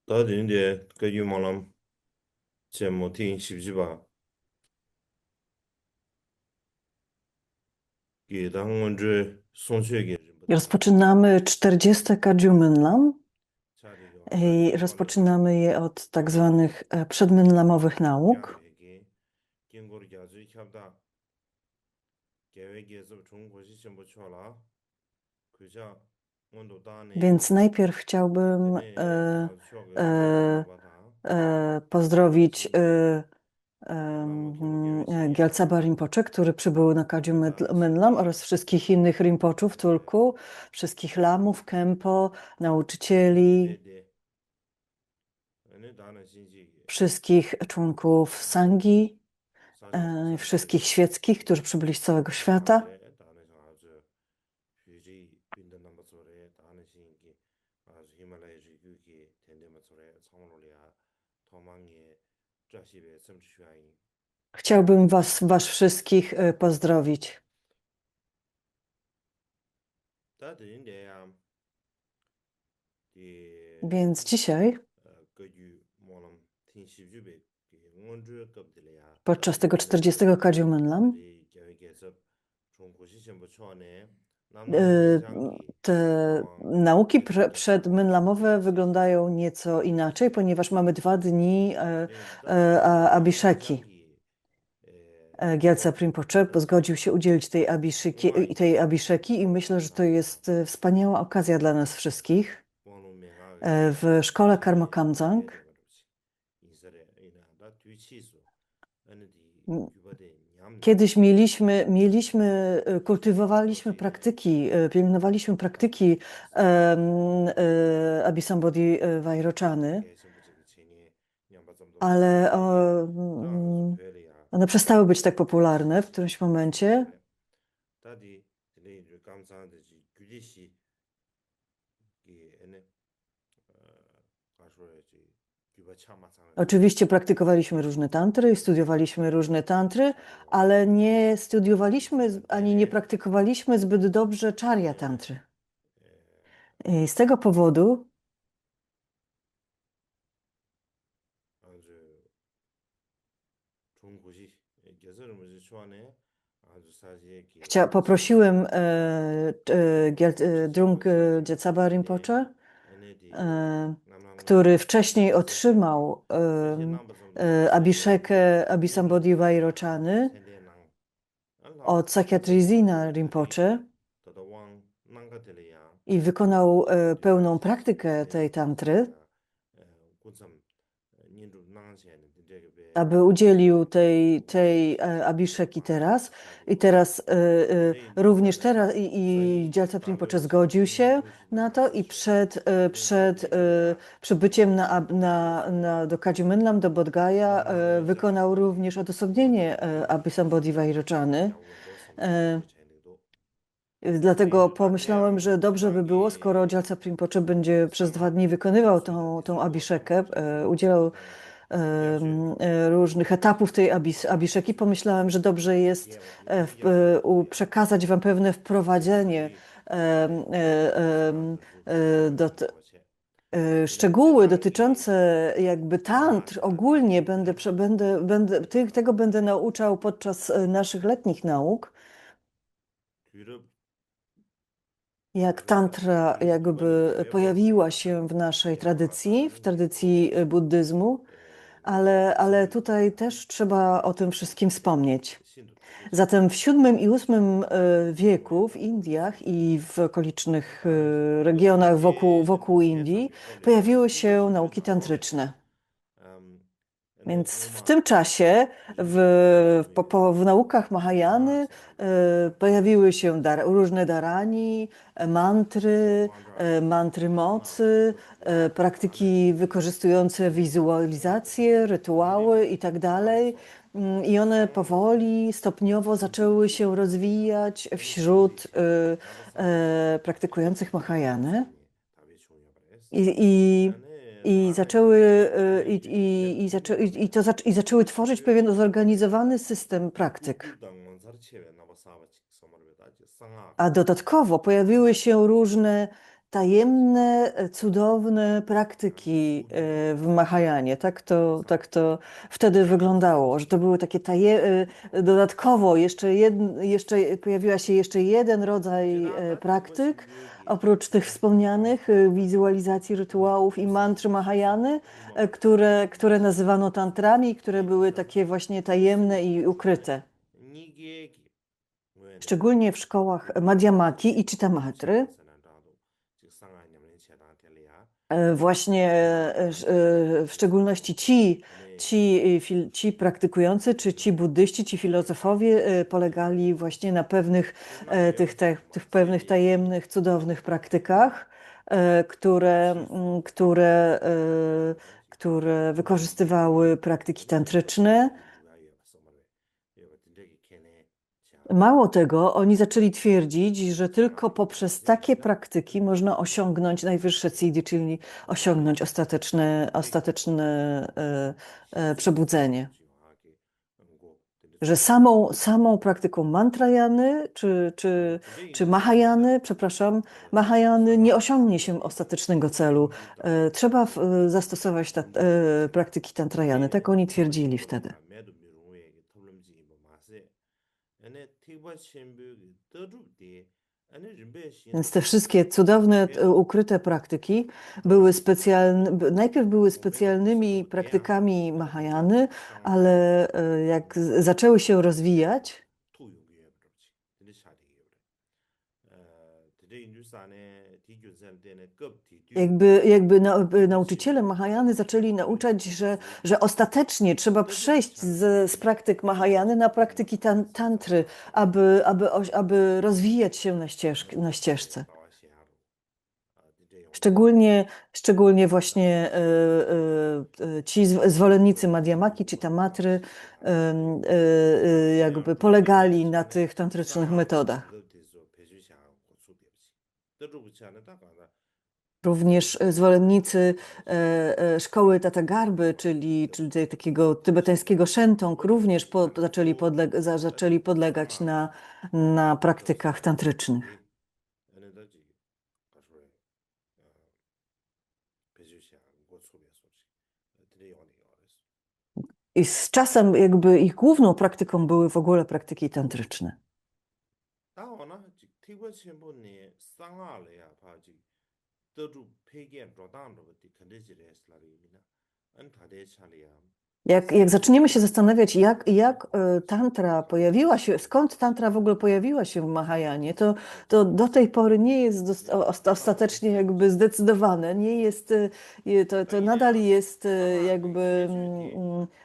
다른데 그 유망람 제모听习不习吧？给他们这送去给人不打，Rozpoczynamy 40 Kadziu家里有啥地 i 方了？rozpoczynamy je od tak zwanych przedmynlamowych 家 nauk. 里给经过了家最强大，给给这中国是先不去了，可下温度大呢，Więc najpierw 这 chciałbym 里啊需要个月光了 e, 吧它，pozdrowić 那么看给人新 Gyaltsaba Rinpoche, który przybył na Kadziu Menlam oraz wszystkich innych Rinpoczów Turku, wszystkich lamów, Kempo, 对 nauczycieli, 对，那当然信息给 wszystkich członków Sangi, 啥叫啥叫这 wszystkich świeckich, którzy przybyli z całego 啊，świata. 对，当然啥子。徐这冰的那么做的，大那些给啊，喜马拉雅水谷给天天么做的，苍老的啊，他妈的这些呗，什么原因？Chciałbym was wszystkich pozdrowić. 但对人家的 Więc dzisiaj, 根据马上听习主呗，给我这搞不得了呀，但 podczas 对 tego 人 40 Kadziu 这 Menlam, 里教育建设，从过去先不错呢，那么你是 y, 想给 te 往 nauki 这里的啥？przedmynlamowe wyglądają nieco inaczej, ponieważ mamy 2 dni 但对人家你想 Abhiszeki. 给 Gyaltsab 往 Rinpoche 这 zgodził 里 się udzielić 另外一 tej 个 Abhiszeki i myślę, że to 啥子？jest wspaniała okazja dla nas wszystkich. 网络面啊，W szkole 这 Karma 里这 Kamzang 这个东西，以色列人家那对起诉，那的m- 举报的娘的，kiedyś kultywowaliśmy praktyki, pielęgnowaliśmy praktyki Abhisambodhi Vairochany, 该什么这个青年娘把这么多不是 ale 的呀，当然是可以的呀，one przestały być tak popularne w którymś 是不是 momencie. 的？到底这里就刚才的就具体些给呢，他说这举报枪嘛，上的，Oczywiście praktykowaliśmy różne tantry i studiowaliśmy różne tantry, ale nie studiowaliśmy ani nie praktykowaliśmy zbyt dobrze czarya tantry. I z tego powodu 啊这中国些，这是我们是说呢，啊就啥些给。poprosiłem Drung Gyaltsaba Rinpoche, który wcześniej otrzymał Abhishekę Abhisambodhi Vairochany od Sakyatrizina Rinpoche i wykonał pełną praktykę tej tantry, aby udzielił tej Abhiszeki teraz. I teraz również teraz i Gyaltsab Rinpoche zgodził się na to i przed przybyciem do Kadziu Menlam, do Bodh Gaya wykonał również odosobnienie Abhisambodhi Vairochany. Dlatego pomyślałem, że dobrze by było, skoro Gyaltsab Rinpoche będzie przez 2 dni wykonywał tą Abhishekę, udzielał różnych etapów tej Abhiszeki, pomyślałem, że dobrze jest przekazać wam pewne wprowadzenie, szczegóły dotyczące jakby tantr ogólnie tego będę nauczał podczas naszych letnich nauk. Jak tantra jakby pojawiła się w naszej tradycji, w tradycji buddyzmu, ale tutaj też trzeba o tym wszystkim wspomnieć. Zatem w VII i VIII wieku w Indiach i w okolicznych regionach wokół Indii pojawiły się nauki tantryczne. Więc w tym czasie w naukach Mahajany pojawiły się różne dharani, mantry mocy, praktyki wykorzystujące wizualizacje, rytuały itd. I one powoli, stopniowo zaczęły się rozwijać wśród praktykujących Mahajany. I zaczęły tworzyć pewien zorganizowany system praktyk. A dodatkowo pojawiły się różne tajemne, cudowne praktyki w Mahajanie. Tak to wtedy wyglądało, że to były takie dodatkowo jeszcze pojawiła się jeszcze jeden rodzaj praktyk, oprócz tych wspomnianych wizualizacji rytuałów i mantry Mahajany, które nazywano tantrami, które były takie właśnie tajemne i ukryte. Szczególnie w szkołach Madhyamaki i Chittamatra. Właśnie w szczególności ci praktykujący, czy ci buddyści, ci filozofowie polegali właśnie na pewnych tych pewnych tajemnych, cudownych praktykach, które wykorzystywały praktyki tantryczne. Mało tego, oni zaczęli twierdzić, że tylko poprzez takie praktyki można osiągnąć najwyższe siddhi, czyli osiągnąć ostateczne przebudzenie. Że samą praktyką mantrajany czy mahajany, przepraszam, mahajany nie osiągnie się ostatecznego celu. Trzeba zastosować praktyki tantrajany. Tak oni twierdzili wtedy. Więc te wszystkie cudowne, ukryte praktyki najpierw były specjalnymi praktykami Mahajany, ale jak zaczęły się rozwijać, jakby nauczyciele Mahajany zaczęli nauczać, że ostatecznie trzeba przejść z praktyk Mahajany na praktyki tantry, aby rozwijać się na ścieżce. Szczególnie właśnie ci zwolennicy Madhyamaki czy Tamatry jakby polegali na tych tantrycznych metodach. Również zwolennicy szkoły Tatagarby, czyli takiego tybetańskiego Shentong, również zaczęli podlegać na praktykach tantrycznych. I z czasem jakby ich główną praktyką były w ogóle praktyki tantryczne. Jak zaczniemy się zastanawiać, jak tantra pojawiła się, skąd tantra w ogóle pojawiła się w Mahajanie, to do tej pory nie jest ostatecznie jakby zdecydowane. Nie jest, to nadal jest jakby,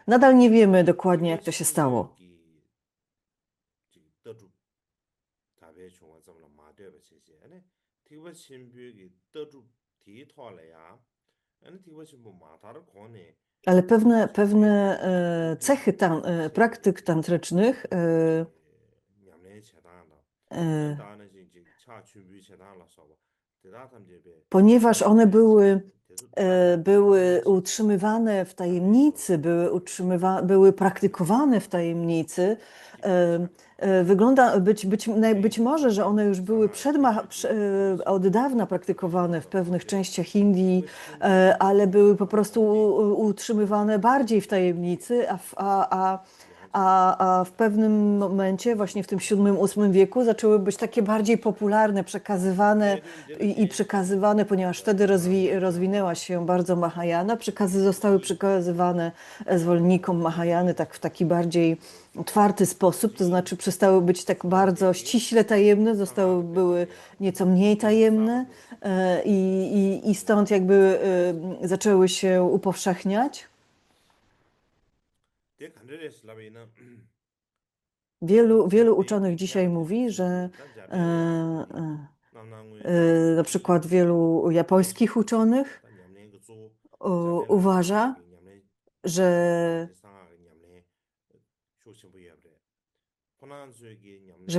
nadal nie wiemy dokładnie, jak to się stało. Ale pewne cechy praktyk tantrycznych ponieważ one były utrzymywane w tajemnicy, były praktykowane w tajemnicy, wygląda być może, że one już były od dawna praktykowane w pewnych częściach Indii, ale były po prostu utrzymywane bardziej w tajemnicy, a w pewnym momencie, właśnie w tym VII-VIII wieku, zaczęły być takie bardziej popularne, przekazywane, ponieważ wtedy rozwinęła się bardzo Mahajana. Przekazy zostały przekazywane zwolennikom Mahajany w taki bardziej otwarty sposób, to znaczy przestały być tak bardzo ściśle tajemne, były nieco mniej tajemne i stąd jakby zaczęły się upowszechniać. Wielu uczonych dzisiaj mówi, że na przykład wielu japońskich uczonych uważa, że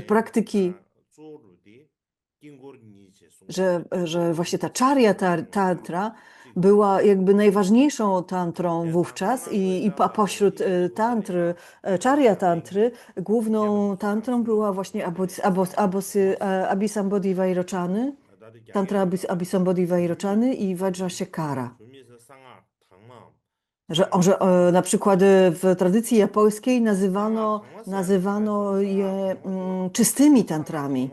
praktyki, że właśnie ta czarya tantra była jakby najważniejszą tantrą wówczas a pośród tantry, czarya tantry, główną tantrą była właśnie Abhisambodhi Vairochany. Tantra Abhisambodhi Vairochany i Vajrasekara. Że na przykład w tradycji japońskiej nazywano je czystymi tantrami,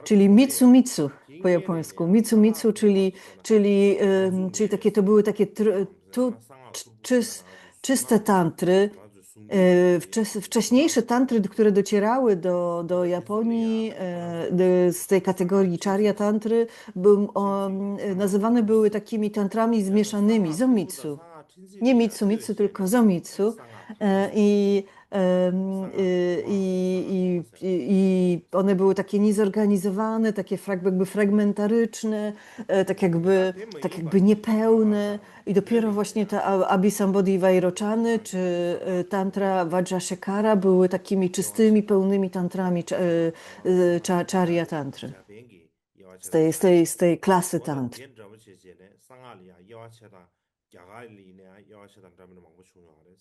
czyli mitsu mitsu po japońsku. Mitsu mitsu, czyli takie, to były takie czyste tantry. Wcześniejsze tantry, które docierały do Japonii z tej kategorii charya tantry, nazywane były takimi tantrami zmieszanymi, zomitsu. Nie mitsu mitsu, tylko zomitsu. I, i one były takie niezorganizowane, takie jakby fragmentaryczne, tak jakby niepełne. I dopiero właśnie ta Abhisambodhi Vairochany czy tantra Vajrasekara były takimi czystymi, pełnymi tantrami charya tantry. Z tej klasy tantry.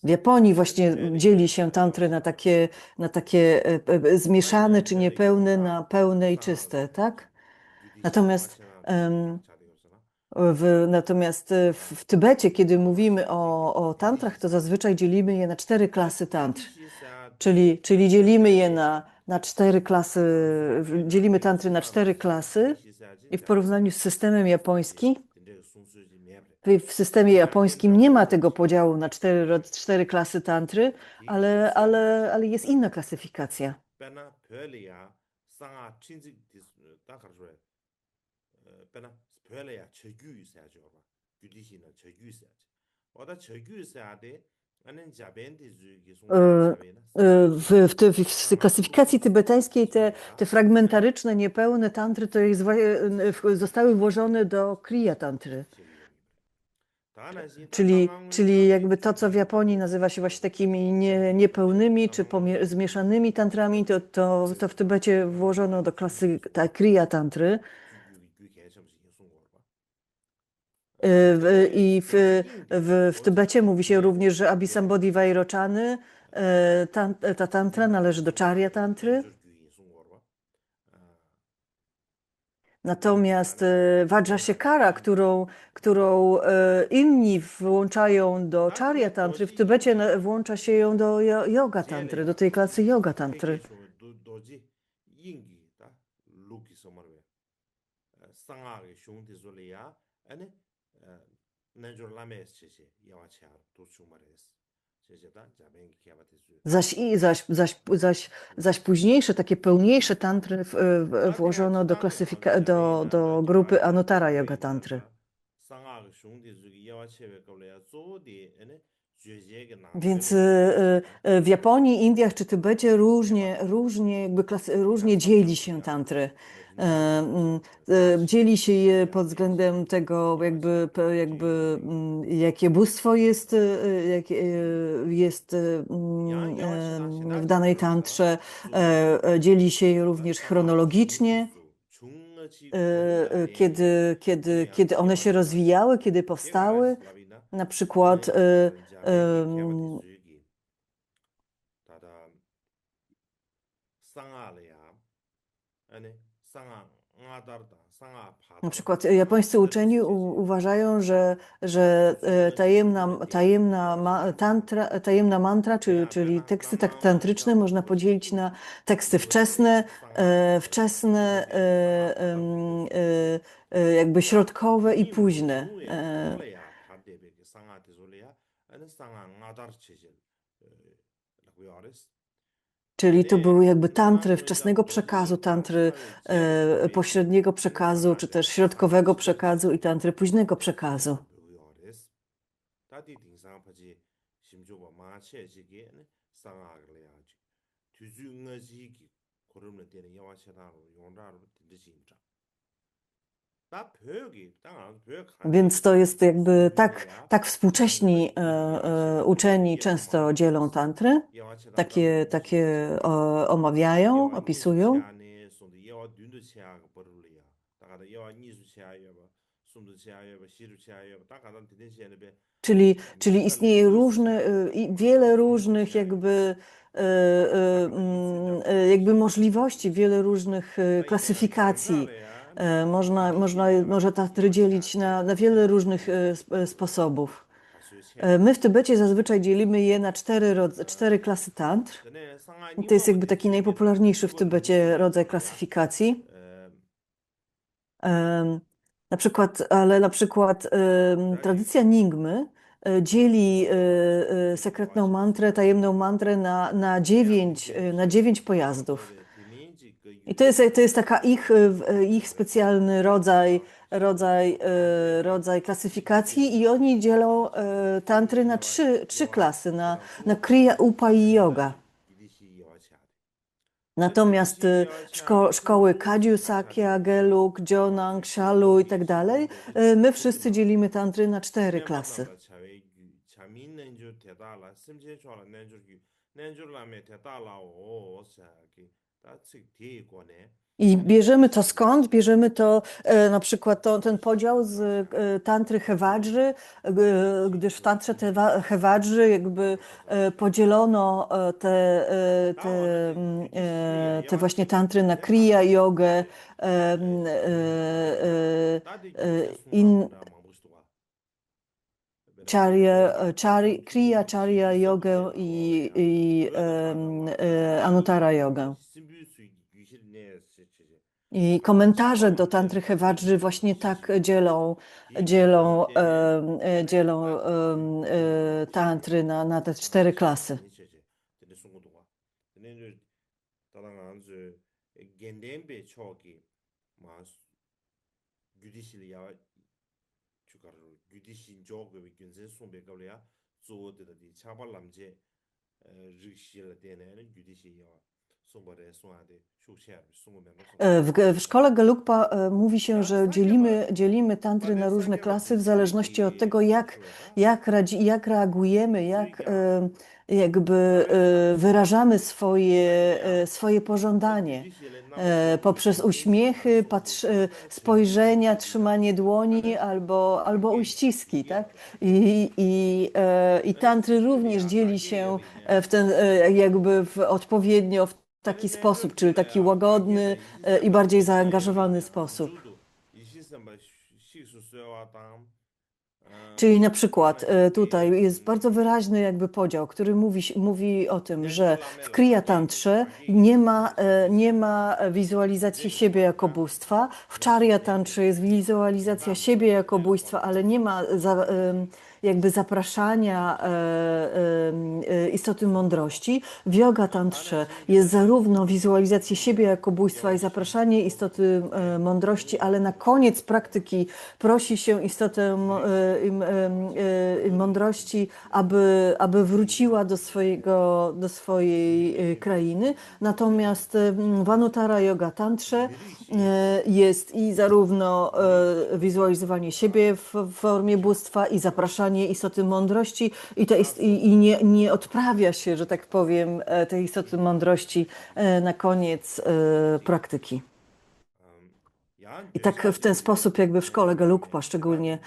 W Japonii właśnie dzieli się tantry na takie zmieszane czy niepełne, na pełne i czyste, tak? Natomiast w Tybecie, kiedy mówimy o tantrach, to zazwyczaj dzielimy je na 4 klasy tantr. Czyli dzielimy je na 4 klasy, dzielimy tantry na 4 klasy i w porównaniu z systemem japońskim, w systemie japońskim nie ma tego podziału na 4 klasy tantry, ale jest inna klasyfikacja. W klasyfikacji tybetańskiej te fragmentaryczne, niepełne tantry zostały włożone do kriya tantry. Czyli jakby to, co w Japonii nazywa się właśnie takimi niepełnymi czy zmieszanymi tantrami, to w Tybecie włożono do klasy kriya tantry. I w Tybecie mówi się również, że Abhisambodhi Vairochany, ta tantra należy do charya tantry. Natomiast Vajrasekara, którą inni włączają do charya tantry, w Tybecie włącza się ją do yoga tantry, do tej klasy yoga tantry. Zaś późniejsze, takie pełniejsze tantry włożono do grupy Anuttara Yoga Tantry. Więc w Japonii, Indiach czy Tybecie różnie dzieli się tantry. Dzieli się je pod względem tego, jakie bóstwo jest w danej tantrze. Dzieli się je również chronologicznie, kiedy one się rozwijały, kiedy powstały. Na przykład japońscy uczeni uważają, że tajemna mantra, czyli teksty tantryczne można podzielić na teksty wczesne, jakby środkowe i późne. Czyli to były jakby tantry wczesnego przekazu, tantry pośredniego przekazu, czy też środkowego przekazu i tantry późnego przekazu. Więc to jest jakby tak współcześni uczeni często dzielą tantry, takie omawiają, opisują. Czyli istnieje wiele różnych jakby możliwości, wiele różnych klasyfikacji Można tantry dzielić na wiele różnych sposobów. My w Tybecie zazwyczaj dzielimy je na cztery klasy tantr. To jest jakby taki najpopularniejszy w Tybecie rodzaj klasyfikacji. Na przykład tradycja Nyingmy dzieli sekretną mantrę, tajemną mantrę na dziewięć pojazdów. I to jest taka ich specjalny rodzaj klasyfikacji i oni dzielą tantry na trzy klasy, na Kriya, Upa i Yoga. Natomiast szkoły Kagyu, Sakya, Gelug, Jonang, Shalu i tak dalej, my wszyscy dzielimy tantry na cztery klasy. I bierzemy to skąd? Bierzemy to na przykład ten podział z tantry Hevajry, gdyż w tantrze Hevajry jakby podzielono te właśnie tantry na Kriya, jogę, Kriya, Charya, jogę i Anuttara jogę. I komentarze do tantry Hevajry właśnie tak dzielą tantry na te cztery klasy. W szkole Gelugpa mówi się, że dzielimy tantry na różne klasy w zależności od tego, jak reagujemy, jakby wyrażamy swoje pożądanie. Poprzez uśmiechy, spojrzenia, trzymanie dłoni albo uściski, tak? I tantry również dzieli się odpowiednio w taki sposób, czyli taki łagodny i bardziej zaangażowany sposób. Czyli na przykład tutaj jest bardzo wyraźny jakby podział, który mówi o tym, że w Kriya Tantrze nie ma wizualizacji siebie jako bóstwa, w Charya Tantrze jest wizualizacja siebie jako bóstwa, ale nie ma jakby zapraszania istoty mądrości. W Yoga Tantrze jest zarówno wizualizacja siebie jako bóstwa i zapraszanie istoty mądrości, ale na koniec praktyki prosi się istotę mądrości, aby wróciła do swojej krainy. Natomiast w Anuttara Yoga Tantrze jest i zarówno wizualizowanie siebie w formie bóstwa i zapraszanie istoty mądrości i nie odprawia się, że tak powiem, tej istoty mądrości na koniec praktyki. I tak w ten sposób jakby w szkole Gelugpa szczególnie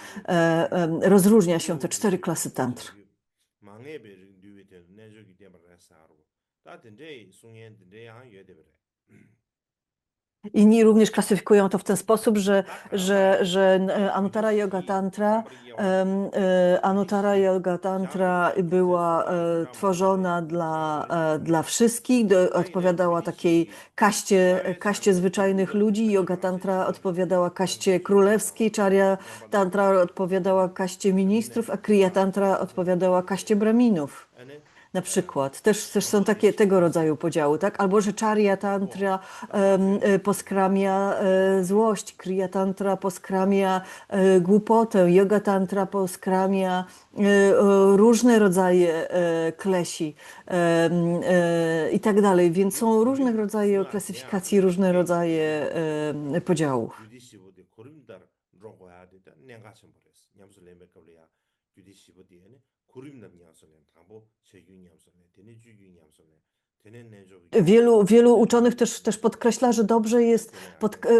rozróżnia się te cztery klasy tantr. Inni również klasyfikują to w ten sposób, że Anuttara Yoga Tantra była tworzona dla wszystkich, odpowiadała takiej kaście zwyczajnych ludzi, Yoga Tantra odpowiadała kaście królewskiej, Charya Tantra odpowiadała kaście ministrów, a Kriya Tantra odpowiadała kaście braminów. Na przykład. Też są tego rodzaju podziały, tak? Albo że Charya Tantra poskramia złość, Kriya Tantra poskramia głupotę, Yoga Tantra poskramia różne rodzaje klesi i tak dalej. Więc są różne rodzaje klasyfikacji, różne rodzaje podziałów. Wielu uczonych też podkreśla, że dobrze jest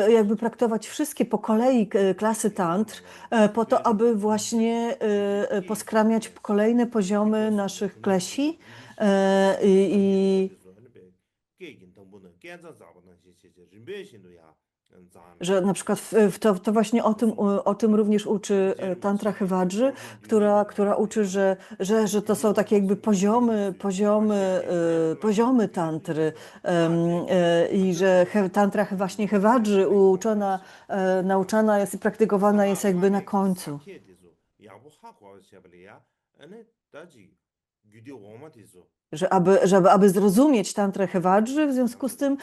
jakby traktować wszystkie po kolei klasy tantr po to, aby właśnie poskramiać kolejne poziomy naszych klesi że na przykład to właśnie o tym również uczy Tantra Hewajrzy, która uczy, że to są takie jakby poziomy tantry i że Tantra właśnie Hewajrzy nauczana jest i praktykowana jest jakby na końcu. Aby zrozumieć tantrę Hewajrzy, w związku z tym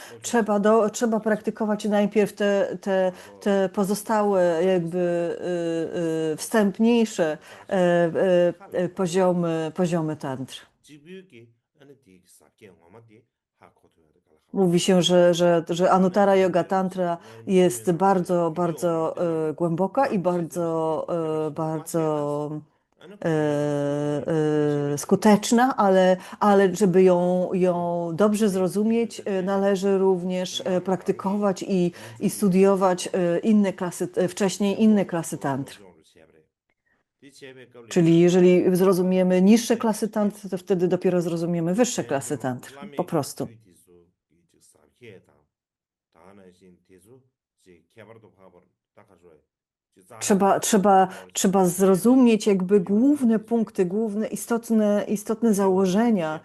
trzeba praktykować najpierw te pozostałe jakby wstępniejsze poziomy tantry. Mówi się, że Anuttara Yoga Tantra jest bardzo, bardzo głęboka i bardzo skuteczna, ale żeby ją dobrze zrozumieć, należy również praktykować i studiować wcześniej inne klasy tantry. Czyli jeżeli zrozumiemy niższe klasy tantry, to wtedy dopiero zrozumiemy wyższe klasy tantry. Po prostu. Trzeba zrozumieć jakby główne punkty, główne istotne założenia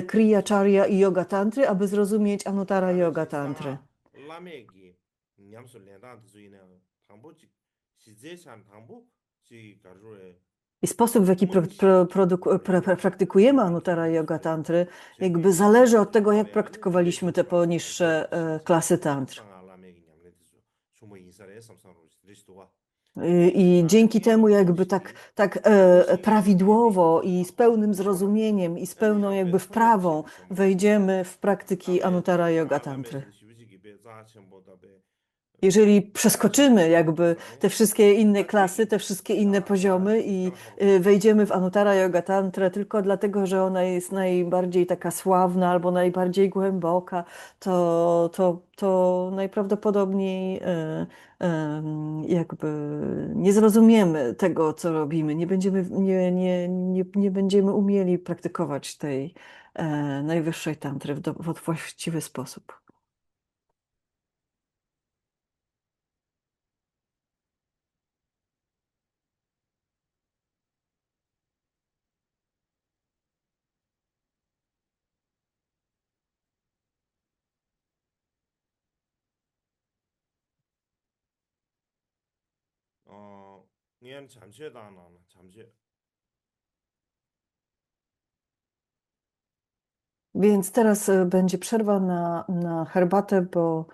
Kriya Charya i Yoga Tantry, aby zrozumieć Anuttara Yoga Tantry. I sposób, w jaki praktykujemy Anuttara Yoga Tantry, jakby zależy od tego, jak praktykowaliśmy te poniższe klasy tantry. I dzięki temu jakby tak prawidłowo i z pełnym zrozumieniem i z pełną jakby wprawą wejdziemy w praktyki Anuttara Yoga Tantry. Jeżeli przeskoczymy jakby te wszystkie inne klasy, te wszystkie inne poziomy i wejdziemy w Anuttara Yoga Tantrę tylko dlatego, że ona jest najbardziej taka sławna albo najbardziej głęboka, to najprawdopodobniej jakby nie zrozumiemy tego, co robimy. Nie będziemy umieli praktykować tej najwyższej tantry w właściwy sposób. Więc teraz będzie przerwa na herbatę, bo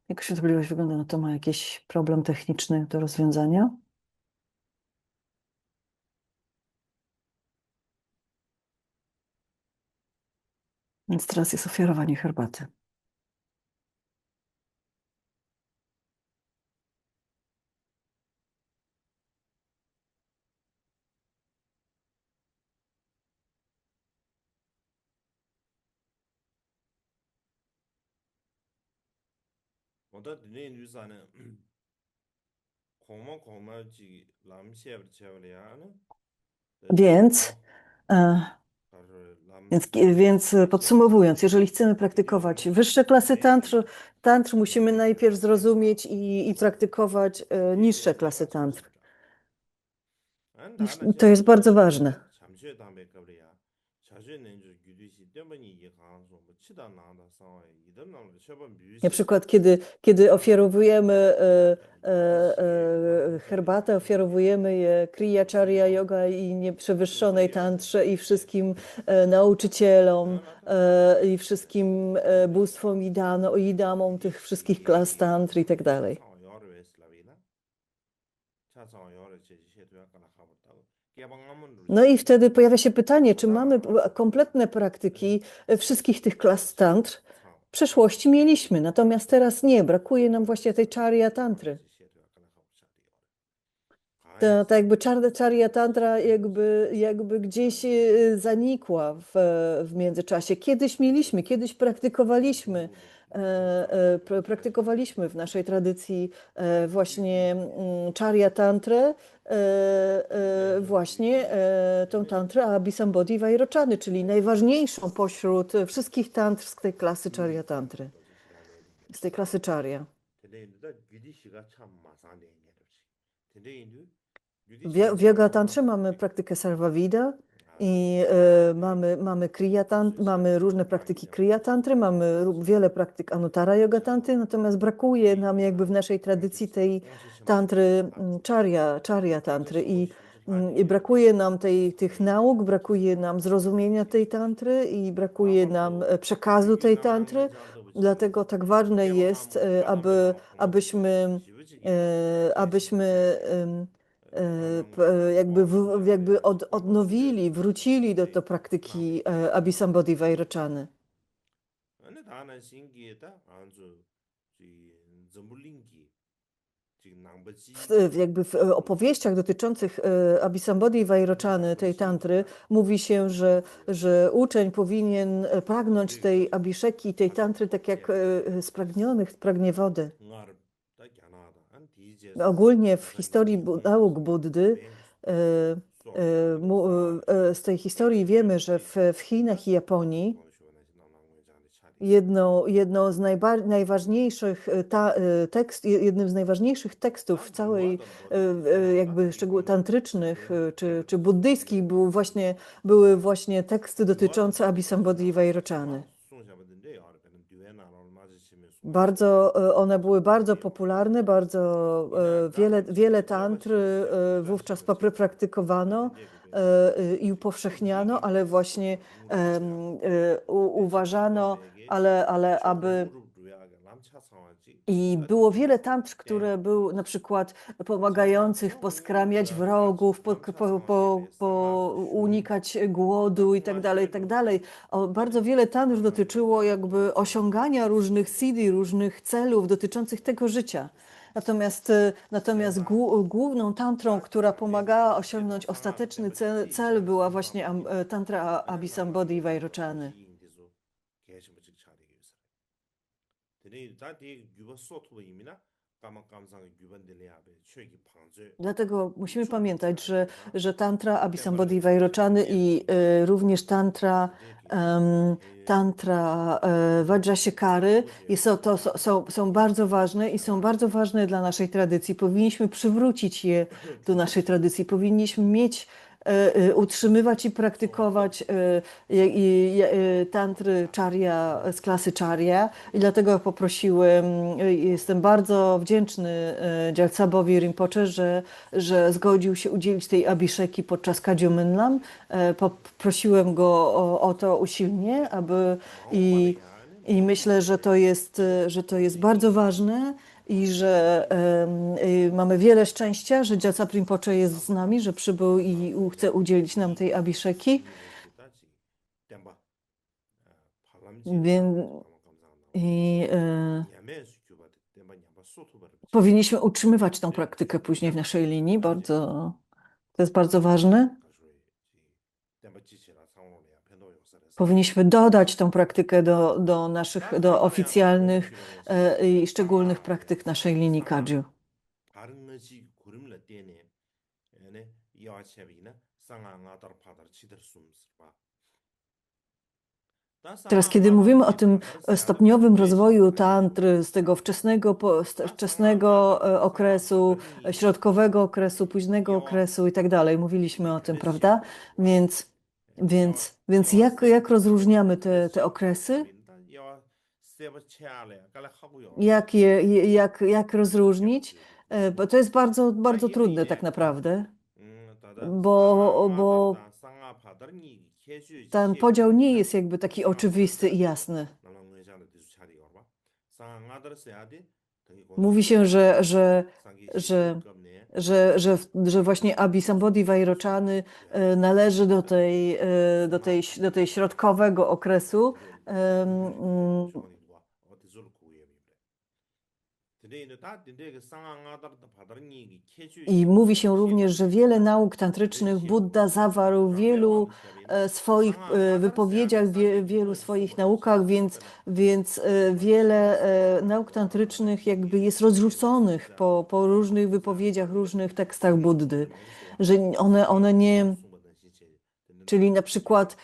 jak światłowność wygląda, no to ma jakiś problem techniczny do rozwiązania. Więc teraz jest ofiarowanie herbaty. Więc podsumowując, jeżeli chcemy praktykować wyższe klasy tantr musimy najpierw zrozumieć i praktykować niższe klasy tantr. To jest bardzo ważne. Na przykład, kiedy ofiarowujemy herbatę, ofiarowujemy je Kriya Charya Yoga i nieprzewyższonej tantrze i wszystkim nauczycielom i wszystkim bóstwom idamom tych wszystkich klas tantry i tak dalej. No i wtedy pojawia się pytanie, czy mamy kompletne praktyki wszystkich tych klas tantr. W przeszłości mieliśmy, natomiast teraz nie, brakuje nam właśnie tej Charya Tantry. Tak jakby Charya Tantra jakby gdzieś zanikła w międzyczasie. Kiedyś praktykowaliśmy w naszej tradycji właśnie Charya Tantrę, właśnie tą tantrę Abhisambodhi Vairochany, czyli najważniejszą pośród wszystkich tantr z tej klasy Charya Tantry, z tej klasy Charya. W Yoga Tantrze mamy praktykę Sarva Vida i mamy Kriya Tantry, mamy różne praktyki Kriya Tantry, mamy wiele praktyk Anuttara Yoga Tantry, natomiast brakuje nam jakby w naszej tradycji tej tantry Charya Tantry i brakuje nam tych nauk, brakuje nam zrozumienia tej tantry i brakuje nam przekazu tej tantry. Dlatego tak ważne jest, abyśmy odnowili, wrócili do praktyki Abhisambodhi Vairocana. W opowieściach dotyczących Abhisambodhi Vairocany, tej tantry, mówi się, że uczeń powinien pragnąć tej abhiszeki, tej tantry, tak jak spragniony pragnie wody. Ogólnie w historii nauk Buddy, z tej historii wiemy, że w Chinach i Japonii jednym z najważniejszych tekstów w całej jakby tantrycznych czy buddyjskich były właśnie teksty dotyczące Abhisambodhi Vairocany. One były bardzo popularne, bardzo wiele tantr wówczas praktykowano i upowszechniano, ale właśnie uważano, i było wiele tantr, które były na przykład pomagających poskramiać wrogów, unikać głodu i tak dalej, i tak dalej. Bardzo wiele tantr dotyczyło jakby osiągania różnych siddhi, różnych celów dotyczących tego życia. Natomiast główną tantrą, która pomagała osiągnąć ostateczny cel była właśnie tantra Abhisambodhi Vairocany. Dlatego musimy pamiętać, że tantra Abhisambodhi Vairocany i również tantra Vajrashikary są bardzo ważne i są bardzo ważne dla naszej tradycji. Powinniśmy przywrócić je do naszej tradycji. Powinniśmy utrzymywać i praktykować tantry Charya z klasy Charya i dlatego jestem bardzo wdzięczny Gyaltsabowi Rinpoche, że zgodził się udzielić tej abhiszeki podczas Kagyu Menlam. Prosiłem go o to usilnie, i myślę, że to jest bardzo ważne. I że mamy wiele szczęścia, że Gyaltsab Rinpoche jest z nami, że przybył i chce udzielić nam tej abhiszeki. Powinniśmy utrzymywać tą praktykę później w naszej linii. To jest bardzo ważne. Powinniśmy dodać tą praktykę do oficjalnych i szczególnych praktyk naszej linii Kagyu. Teraz, kiedy mówimy o tym stopniowym rozwoju tantry, z tego wczesnego okresu, środkowego okresu, późnego okresu i tak dalej, mówiliśmy o tym, prawda? Więc jak rozróżniamy te okresy? Jak rozróżnić? Bo to jest bardzo, bardzo trudne tak naprawdę, bo ten podział nie jest jakby taki oczywisty i jasny. Mówi się, że właśnie Abhisambodhi Vairocany należy do tej środkowego okresu. I mówi się również, że wiele nauk tantrycznych Buddha zawarł w wielu swoich wypowiedziach, wielu swoich naukach, więc wiele nauk tantrycznych jakby jest rozrzuconych po różnych wypowiedziach, różnych tekstach Buddy, że one Czyli na przykład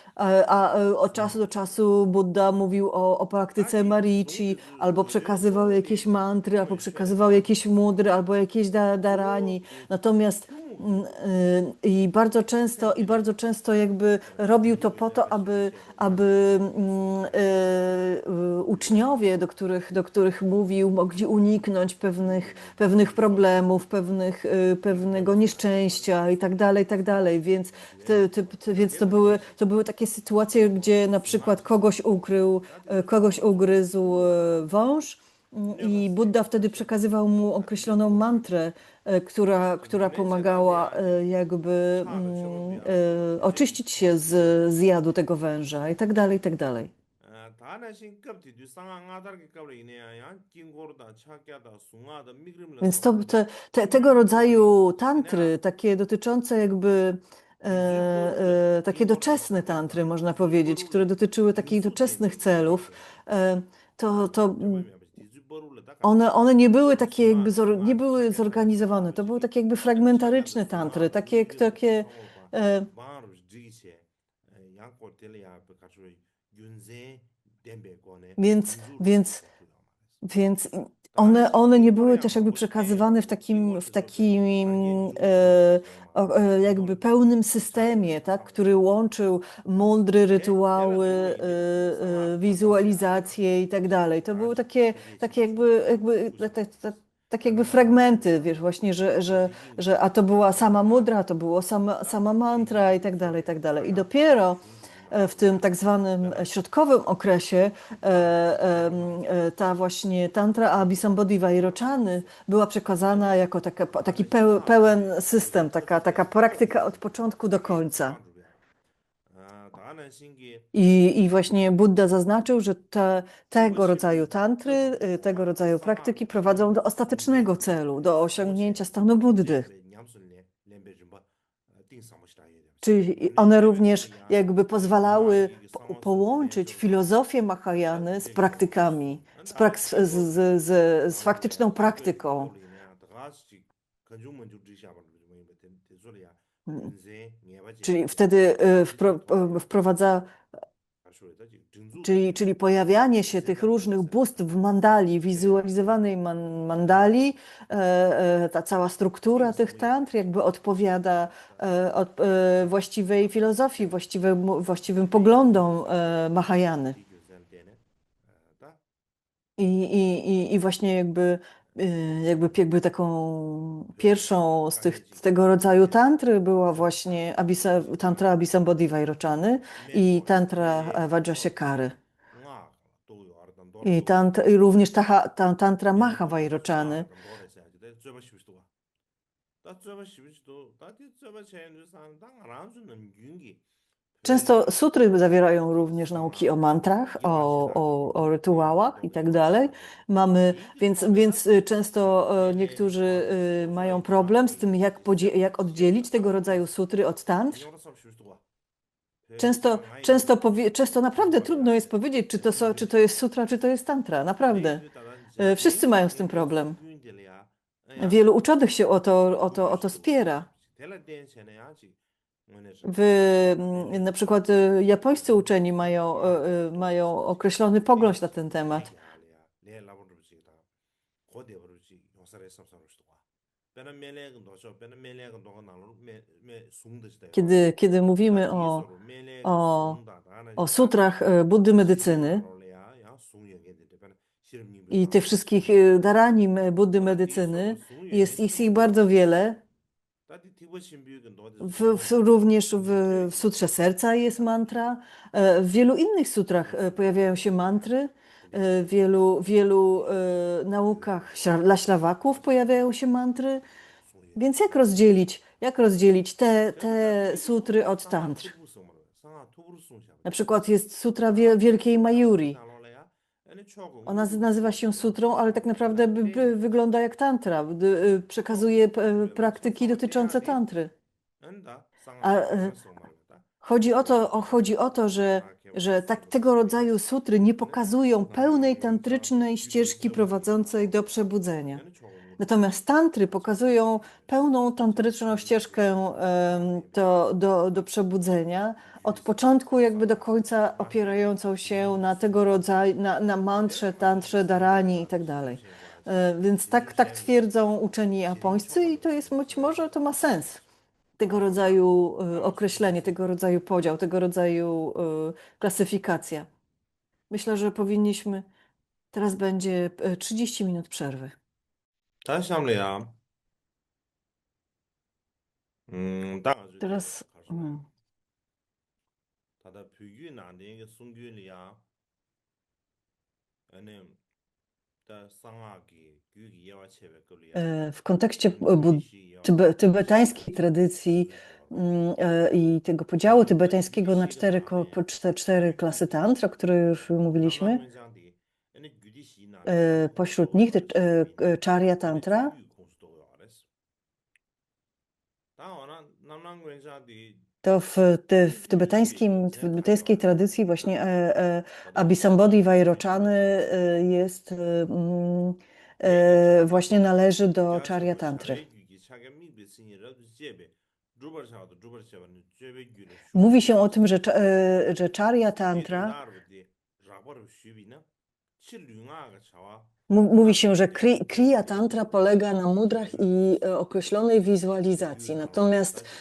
od czasu do czasu Buddha mówił o praktyce Marici, albo przekazywał jakieś mantry, albo przekazywał jakieś mudry, albo jakieś darani. Natomiast i bardzo często jakby robił to po to, aby uczniowie, do których mówił, mogli uniknąć pewnych problemów, pewnego nieszczęścia i tak dalej, i tak dalej. Więc, więc to były takie sytuacje, gdzie na przykład kogoś ugryzł wąż i Buddha wtedy przekazywał mu określoną mantrę, która pomagała jakby oczyścić się z jadu tego węża i tak dalej, i tak dalej. 다나신 급티 두상한 아다르게 qabla 이내야 긴고르다 차께다 숭아다 미그림라 Więc 소마다 tego rodzaju 이내야 tantry, takie dotyczące jakby takie doczesne tantry, można powiedzieć, które dotyczyły takich doczesnych celów, to 저번에 디즈버루를 딱 one nie były takie jakby, nie były zorganizowane. To były takie jakby fragmentaryczne tantry, takie e, 마로 지기세 양고 텔이야 가지고 윤세 뎀베고네 więc, 윤주를 więc 잡히고 Więc 말했어. one nie były 이거야 też jakby 먹고 przekazywane w takim jakby pełnym systemie, tak, który łączył mądre rytuały, wizualizacje i tak dalej. To były takie tak jakby fragmenty, wiesz, właśnie, że a to była sama mudra, a to było sama mantra i tak dalej, i tak dalej. I dopiero w tym tak zwanym środkowym okresie ta właśnie tantra Abhisambodhi-Vairochany była przekazana jako taki pełen system, taka praktyka od początku do końca. 다는 신기 I właśnie Buddha zaznaczył, że tego rodzaju tantry, tego rodzaju praktyki prowadzą do ostatecznego celu, do osiągnięcia stanu Buddy. 냠술레 렘베줌바 띵사모시라 얘기. Czyli one również jakby pozwalały połączyć filozofię Mahayany z praktykami, z faktyczną praktyką. Czyli wtedy wprowadza, czyli pojawianie się tych różnych bóstw w mandali, wizualizowanej mandali, ta cała struktura tych tantr jakby odpowiada właściwej filozofii, właściwym poglądom Mahayany. I właśnie jakby taką pierwszą z tego rodzaju tantry była właśnie tantra Abhisambodhi-Vairochany i tantra Vajrasekary. I również ta tantra Maha-Vairochany. Często sutry zawierają również nauki o mantrach, o rytuałach i tak dalej. Więc często niektórzy mają problem z tym, jak oddzielić tego rodzaju sutry od tantr. Często naprawdę trudno jest powiedzieć, czy to jest sutra, czy to jest tantra. Naprawdę. Wszyscy mają z tym problem. Wielu uczonych się o to spiera. Na przykład japońscy uczeni mają określony pogląd na ten temat. Kiedy mówimy o sutrach Buddy medycyny i tych wszystkich daranim Buddy medycyny, jest ich bardzo wiele. Również w sutrze serca jest mantra. W wielu innych sutrach pojawiają się mantry. W wielu naukach dla ślawaków pojawiają się mantry. Więc jak rozdzielić te sutry od tantr? Na przykład jest sutra Wielkiej Mayuri. Ona nazywa się sutrą, ale tak naprawdę wygląda jak tantra. Przekazuje praktyki dotyczące tantry. Chodzi o to, że tego rodzaju sutry nie pokazują pełnej tantrycznej ścieżki prowadzącej do przebudzenia. Natomiast tantry pokazują pełną tantryczną ścieżkę do przebudzenia, od początku jakby do końca opierającą się na tego rodzaju, na mantrze, tantrze, dharani i tak dalej. Więc tak twierdzą uczeni japońscy i to jest być może to ma sens. Tego rodzaju określenie, tego rodzaju podział, tego rodzaju klasyfikacja. Myślę, że powinniśmy. Teraz będzie 30 minut przerwy. 다시 한번야. Teraz. 다다 büyüğün 안에 송균이야. 아니, 다 상하기 규기 예와 체베걸이야. W kontekście tybetańskiej tradycji i tego podziału tybetańskiego na cztery klasy tantra, o których już mówiliśmy, pośród nich Charya Tantra, to w tybetańskiej tradycji właśnie Abhisambodhi Vairochany jest, właśnie należy do Charya Tantry. Mówi się o tym, że Charya Tantra mówi się, że Kriya Tantra polega na mudrach i określonej wizualizacji,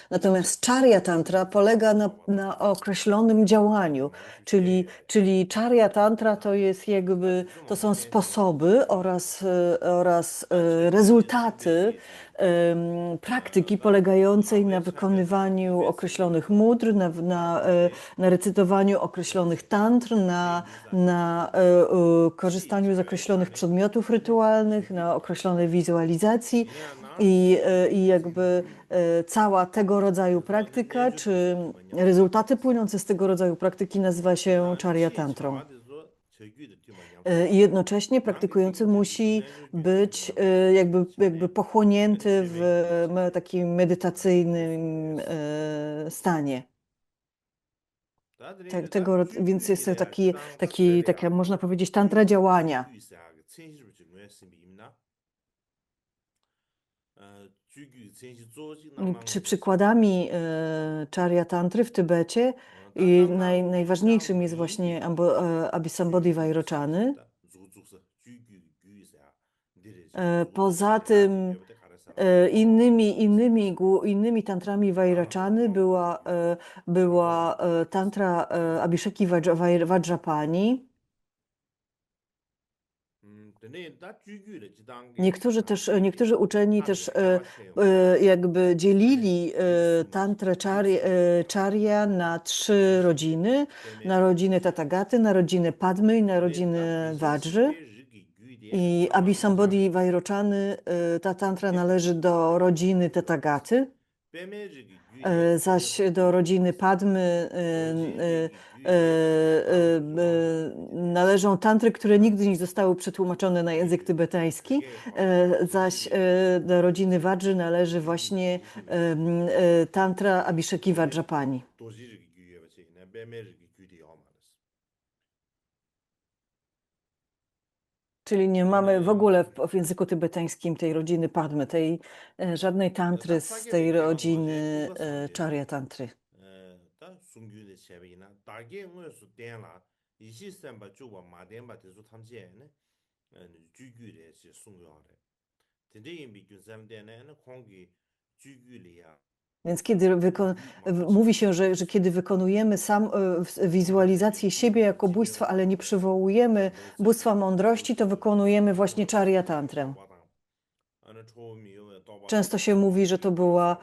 natomiast Charya Tantra polega na określonym działaniu, czyli Charya Tantra to jest jakby, to są sposoby oraz rezultaty praktyki polegającej na wykonywaniu określonych mudr, na recytowaniu określonych tantr, na korzystaniu z określonych przedmiotów rytualnych, na określonej wizualizacji i jakby cała tego rodzaju praktyka, czy rezultaty płynące z tego rodzaju praktyki nazywa się Charya Tantrą. I jednocześnie praktykujący musi być jakby pochłonięty w takim medytacyjnym stanie. Więc jest to taka, można powiedzieć, tantra działania. Czy przykładami Charya Tantry w Tybecie i najważniejszym jest właśnie Abhisambodhi Vairochany. Poza tym innymi tantrami Vairochany była tantra Abhisheki Vajrapani. Niektórzy uczeni też jakby dzielili tantrę Charya na 3 rodziny. Na rodzinę Tathagaty, na rodzinę Padmy i na rodzinę Vajry. I Abhisambodhi Vairochany, ta tantra należy do rodziny Tathagaty, zaś do rodziny Padmy należą tantry, które nigdy nie zostały przetłumaczone na język tybetański, zaś do rodziny Vajry należy właśnie tantra Abhisheki Vajrapani. Czyli nie mamy w ogóle w języku tybetańskim tej rodziny Padmy, żadnej tantry z tej rodziny Charya Tantry. Więc mówi się, że kiedy wykonujemy wizualizację siebie jako bóstwa, ale nie przywołujemy bóstwa mądrości, to wykonujemy właśnie Charya Tantrę. Często się mówi, że to była,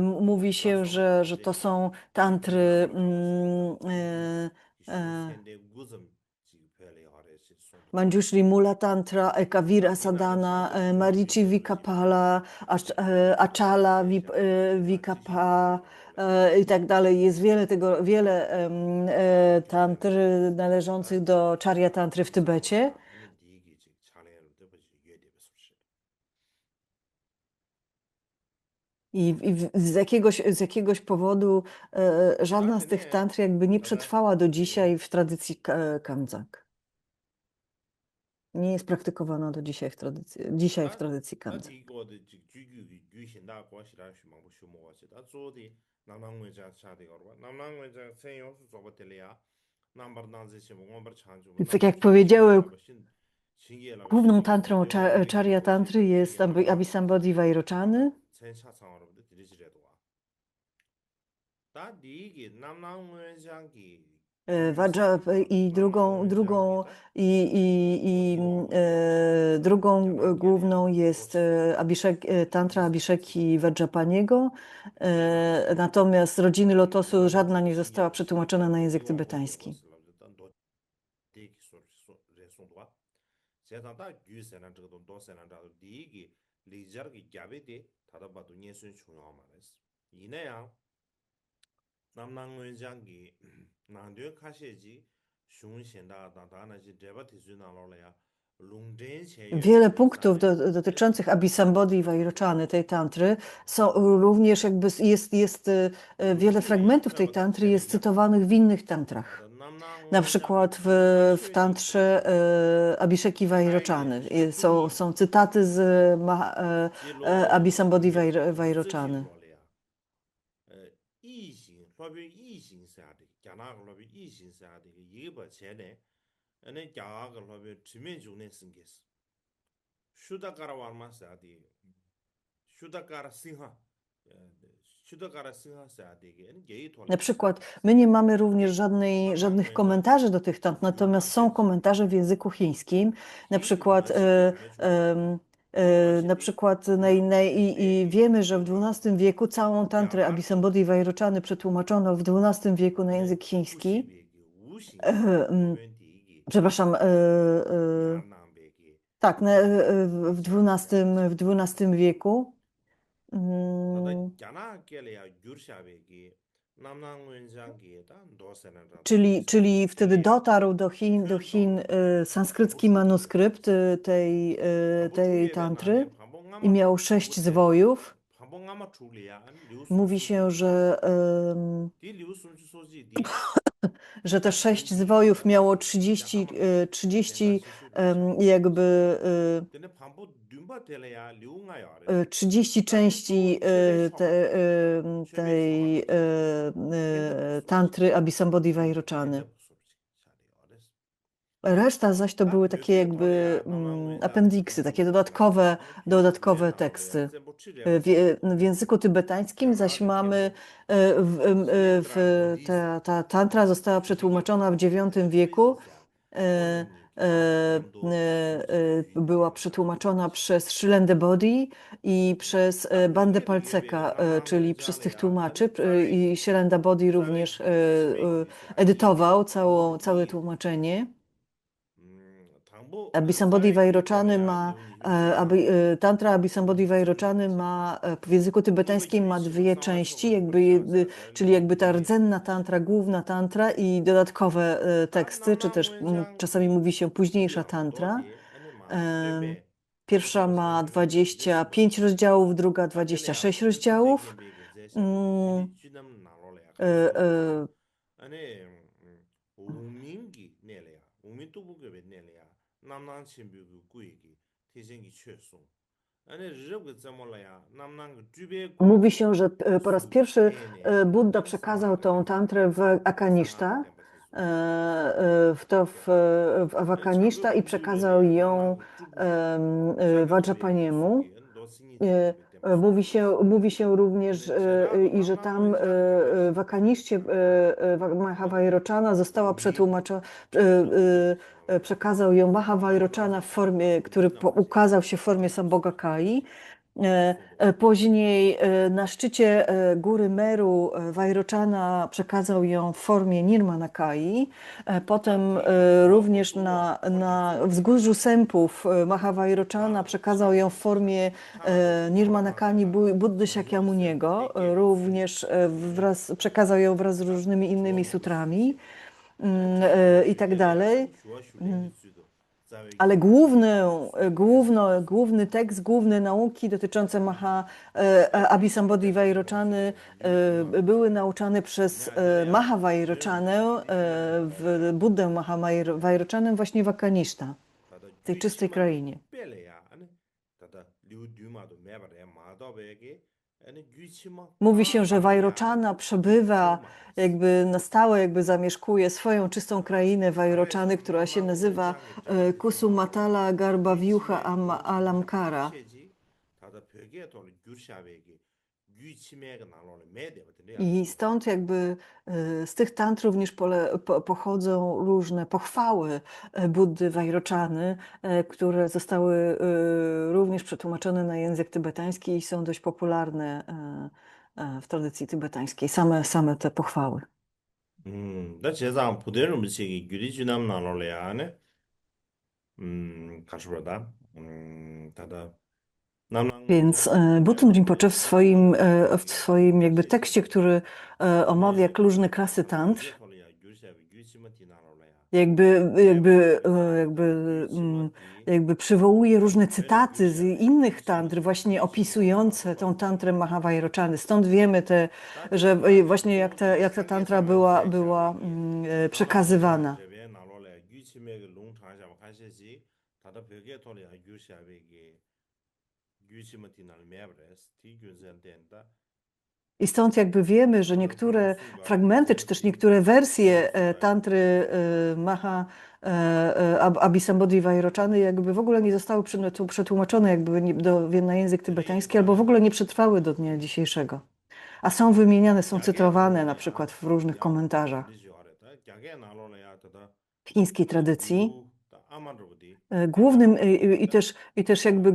mówi się, że to są tantry Manjushri Mula Tantra, Ekavira Sadhana, Marichi Vikapala, Achala Vikapa i tak dalej. Jest wiele tantr należących do Charya Tantry w Tybecie. I z jakiegoś powodu żadna z tych tantr jakby nie przetrwała do dzisiaj w tradycji Kamdzak. nie jest praktykowana do dzisiaj w 다, tradycji 다 Kanze. 이거도 규신다 고시라 주먹고 주먹어지 다 조디 남남외자 차대 거봐 남남외자 세요 저버텔이야 남버단지 시몽버 찬주 Więc tak jak 남버시 powiedziałem, 신기라 버신 신기라 główną 버신 tantrą Charya Tantry jest Abhisambodhi Vairochany. 센차 상으로부터 드리지래도 와. 다 디기 남남외장기 I drugą główną jest Tantra Abhisheki Vajrapaniego. Natomiast rodziny lotosu żadna nie została przetłumaczona na język tybetański. 남낭원장기 난드 카셰지 슌신다다다나지 제바티즈나로래야 Wiele punktów dotyczących Abhisambodhi i Vairochany, tej tantry, są również jest wiele fragmentów tej tantry jest cytowanych w innych tantrach. Na przykład w tantrze Abhisheki Vairochany są cytaty z Abhisambodhi Vairochany. ane gyaga lobe chimen june singis shudakara warma saadi shudakara singha Na przykład my nie mamy również żadnych komentarzy do tych tantr, natomiast są komentarze w języku chińskim, na przykład i wiemy, że w XII wieku całą tantrę Abhisambodhi Vairochany przetłumaczono w XII wieku na język chiński. Przepraszam, tak, w XII wieku. Czyli wtedy dotarł do Chin sanskrycki manuskrypt tej tantry i miał 6 zwojów. Mówi się, że te 6 zwojów miało 30 jakby 30 części tej tantry Abhisambodhi Vairochany. Reszta zaś to były takie jakby appendiksy, takie dodatkowe teksty. W języku tybetańskim zaś mamy, ta tantra została przetłumaczona w IX wieku. Była przetłumaczona przez Shilendra Bodhi i przez Bandę Palceka, czyli przez tych tłumaczy. I Shilendra Bodhi również edytował całe tłumaczenie. Abhisambodhi Vairochany tantra Abhisambodhi Vairochany w języku tybetańskim ma 2 części, czyli jakby ta rdzenna tantra, główna tantra i dodatkowe teksty, czy też czasami mówi się późniejsza tantra. Pierwsza ma 25 rozdziałów, druga 26 rozdziałów. Mówi się, że po raz pierwszy Buddha przekazał tą tantrę w Akanishta, w Akanishta i przekazał ją Vajrapaniemu. Mówi się również, że tam w Akaniszcie Mahavairochana została przetłumaczona, przekazał ją Mahavairochana w formie, który ukazał się w formie Sambhogakai. Później na szczycie góry Meru Vairochana przekazał ją w formie Nirmanakai. Potem również na wzgórzu Sępów Mahavairochana przekazał ją w formie Nirmanakani Buddy Shakyamuniego. Również przekazał ją wraz z różnymi innymi sutrami i tak dalej. Ale główny tekst, główne nauki dotyczące Abhisambodhi Vairochany były nauczane przez Mahavairochanę, Buddę Mahavairochanę właśnie w Akanishta. tej czystej krainie. 벨레야 아니 다다 리우듀마도 매버래 마도베게 아니 규치마 Mówi się, że Vajroczana przebywa jakby na stałe, jakby zamieszkuje swoją czystą krainę Vajroczany, która się nazywa Kusumatala Garbhavyuha Alamkara. 다다 벽에 돌 규샤베게 규치메가 나로는 매데거든요. I stąd jakby z tych tantr również pochodzą różne pochwały Buddy Vajroczany, które zostały również przetłumaczone na język tybetański i są dość popularne w tradycji tybetańskiej. Same te pochwały. 나 제상 부대를 무시기 규리주남 나로래야네. 가져보다. 다다 Więc Button Rinpoche w swoim jakby tekście, który omawia jak różne klasy tantr, jakby przywołuje różne cytaty z innych tantr, właśnie opisujące tą tantrę Mahavajroczany. Stąd wiemy że właśnie jak ta tantra była przekazywana. I stąd jakby wiemy, że niektóre fragmenty, czy też niektóre wersje tantry Abhisambodhi Vajroczany jakby w ogóle nie zostały przetłumaczone jakby na język tybetański, albo w ogóle nie przetrwały do dnia dzisiejszego. A są wymieniane, są cytowane na przykład w różnych komentarzach. W chińskiej tradycji głównym i też jakby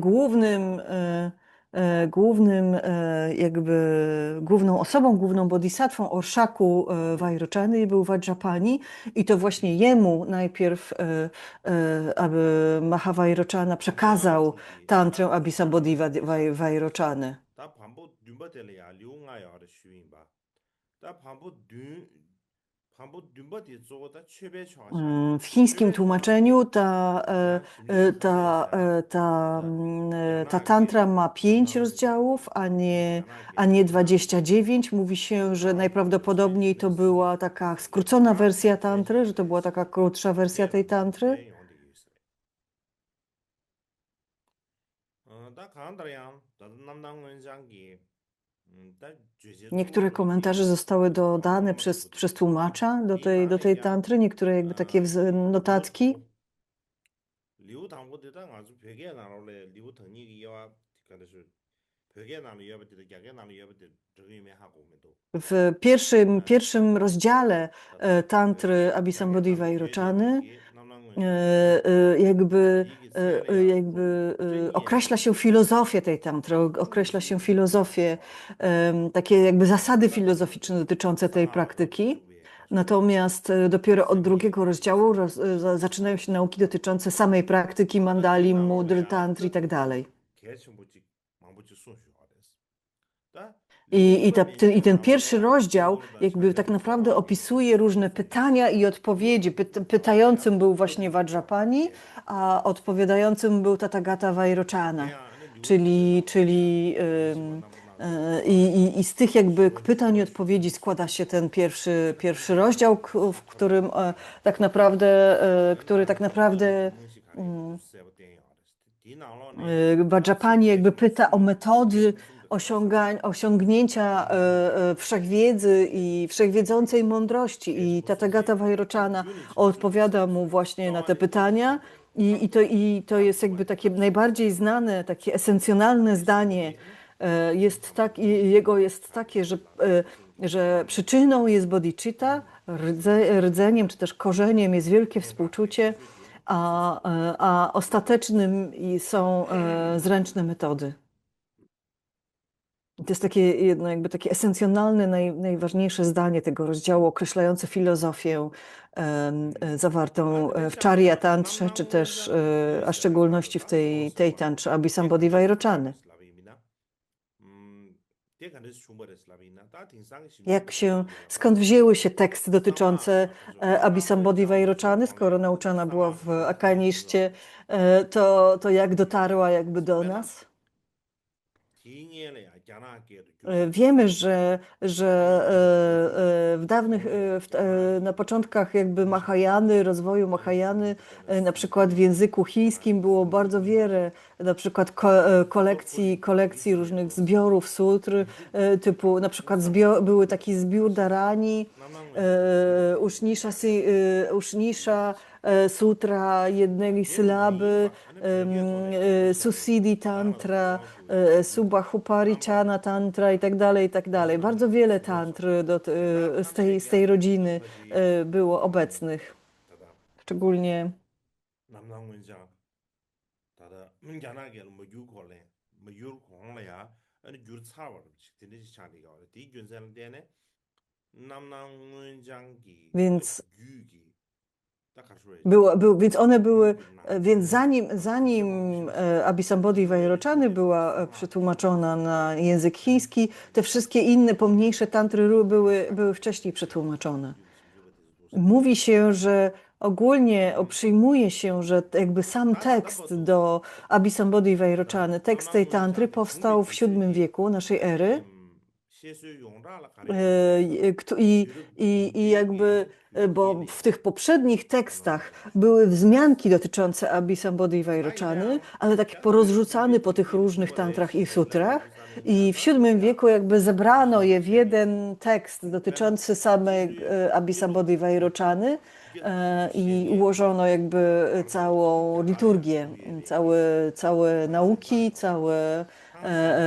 główną osobą, główną bodhisatwą orszaku Vajroczany był Vajrapani i to właśnie jemu najpierw aby Mahavajroczana przekazał tantrę Abhisambodhi Vajroczany. W chińskim tłumaczeniu ta tantra ma 5 rozdziałów, a nie 29. Mówi się, że najprawdopodobniej to była taka skrócona wersja tantry, że to była taka krótsza wersja tej tantry. Niektóre komentarze zostały dodane przez tłumacza do tej tantry, niektóre jakby takie notatki. W pierwszym rozdziale tantry Abhisambodhi Vajroczany jakby określa się filozofię tej tantry, określa się filozofię, takie jakby zasady filozoficzne dotyczące tej praktyki. Natomiast dopiero od drugiego rozdziału zaczynają się nauki dotyczące samej praktyki, mandali, mudr, tantry i tak dalej. I ten pierwszy rozdział jakby tak naprawdę opisuje różne pytania i odpowiedzi. Pytającym był właśnie Vajrapani, a odpowiadającym był Tathagata Vairochana. I z tych jakby pytań i odpowiedzi składa się ten pierwszy rozdział, w którym który tak naprawdę Vajrapani jakby pyta o metody osiągnięcia wszechwiedzy i wszechwiedzącej mądrości. I Tathagata Vairochana odpowiada mu właśnie na te pytania. I to jest jakby takie najbardziej znane, takie esencjonalne zdanie jego jest takie, że przyczyną jest bodhicitta, rdzeniem czy też korzeniem jest wielkie współczucie, a ostatecznym są zręczne metody. To jest takie jedno jakby takie esencjonalne, najważniejsze zdanie tego rozdziału określające filozofię zawartą w Charya Tantrze, czy też, a w szczególności w tej tantrze Abhisambodhi Vairochany. Skąd wzięły się teksty dotyczące Abhisambodhi Vairochany, skoro nauczana była w Akaniszcie, to jak dotarła jakby do nas? Wiemy, że w dawnych, na początkach jakby Mahajany, rozwoju Mahajany, na przykład w języku chińskim było bardzo wiele, na przykład kolekcji różnych zbiorów sutr, typu na przykład były taki zbiór Dharani, Ushnisha sutra jednej sylaby, Susiddhi Tantra, Subhahuparichana Tantra i tak dalej, i tak dalej. Bardzo wiele tantr z tej rodziny było obecnych. Szczególnie 남낭문장 다다 문자나게 뭐 유골래 뭐 유골래야 아니 유차워 되는 시간이가 디 균산데네 남낭문장기 więc 유기 딱 하셔야지 Więc one były, więc zanim Abhisambodhi Vairochany była przetłumaczona na język chiński, te wszystkie inne pomniejsze tantry były wcześniej przetłumaczone. Mówi się, że ogólnie przyjmuje się, że jakby sam tekst do Abhisambodhi Vairochany, tekst tej tantry powstał w VII wieku naszej ery. I jakby, bo w tych poprzednich tekstach były wzmianki dotyczące Abhisambodhi Vairochany, ale takie porozrzucane po tych różnych tantrach i sutrach. I w VII wieku jakby zebrano je w jeden tekst dotyczący samej Abhisambodhi Vairochany i ułożono jakby całą liturgię, całe nauki,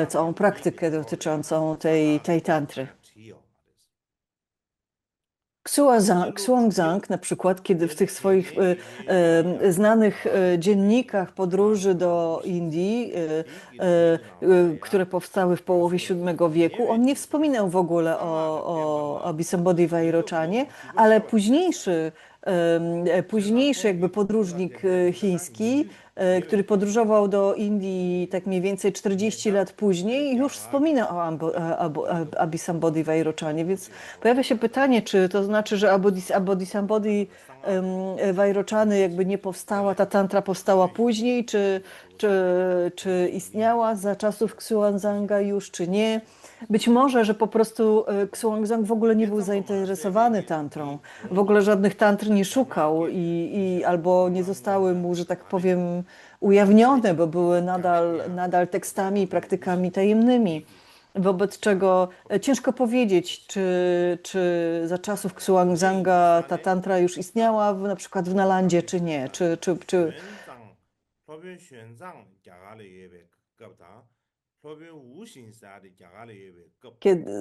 całą praktykę dotyczącą tej tantry. Xuanzang na przykład, kiedy w tych swoich znanych dziennikach podróży do Indii, które powstały w połowie VII wieku, on nie wspominał w ogóle o Abhisambodhi Vairochanie, ale późniejszy jakby podróżnik chiński, który podróżował do Indii tak mniej więcej 40 lat później, już wspomina o Abhisambodhi Vairochanie, więc pojawia się pytanie, czy to znaczy, że Abhisambodhi Vairochany jakby nie powstała, ta tantra powstała później, czy istniała za czasów Xuanzanga już, czy nie. Być może, że po prostu Xuanzang w ogóle nie był zainteresowany tantrą, w ogóle żadnych tantr nie szukał albo nie zostały mu, że tak powiem, ujawnione, bo były nadal tekstami i praktykami tajemnymi. Wobec czego ciężko powiedzieć, czy za czasów Xuanzanga ta tantra już istniała na przykład w Nalandzie, czy nie. Kiedy,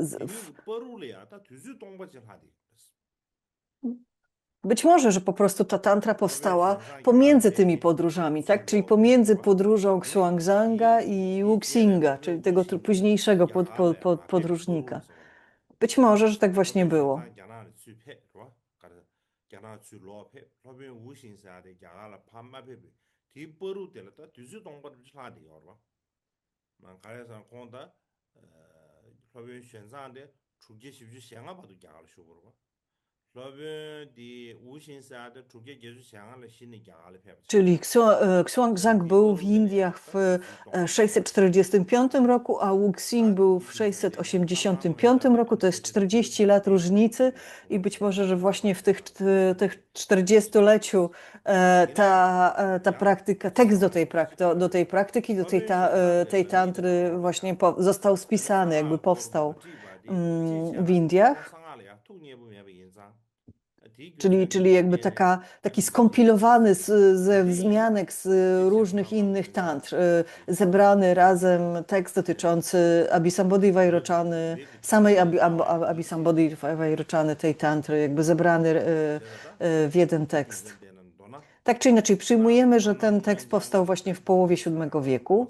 Być może, że po prostu ta tantra powstała pomiędzy tymi podróżami, tak? Czyli pomiędzy podróżą Xuanzanga i Wuxinga, czyli tego późniejszego podróżnika. Być może, że tak właśnie było. Czyli Xuanzang był w Indiach w 645 roku, a Wuxing był w 685 roku. To jest 40 lat różnicy i być może, że właśnie w tych 40-leciu ta praktyka, tekst do tej praktyki, do tej tantry właśnie został spisany, jakby powstał w Indiach. Czyli jakby taki skompilowany ze wzmianek z różnych innych tantr, zebrany razem tekst dotyczący Abhisambodhi Vairochany, samej Abhisambodhi Vairochany, tej tantry, jakby zebrany w jeden tekst. Tak czy inaczej, przyjmujemy, że ten tekst powstał właśnie w połowie VII wieku.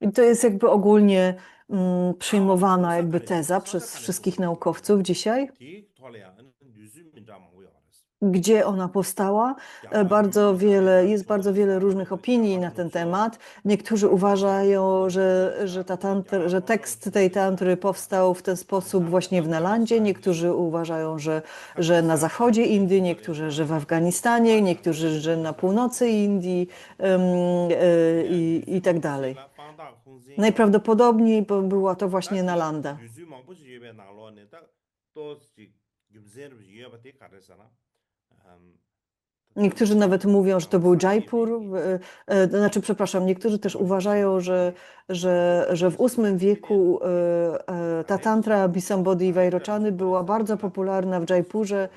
I to jest jakby ogólnie przyjmowana jakby teza przez wszystkich naukowców dzisiaj. gdzie ona powstała. Jest bardzo wiele różnych opinii na ten temat. Niektórzy uważają, że tekst tej tantry powstał w ten sposób właśnie w Nalandzie. Niektórzy uważają, że na zachodzie Indii, niektórzy, że w Afganistanie, niektórzy, że na północy Indii i tak dalej. Najprawdopodobniej była to właśnie Nalanda. Niektórzy nawet mówią, że to był Jaipur. Znaczy, przepraszam, niektórzy też uważają, że w VIII wieku ta tantra Abhisambodhi Vairochany była bardzo popularna w Jaipurze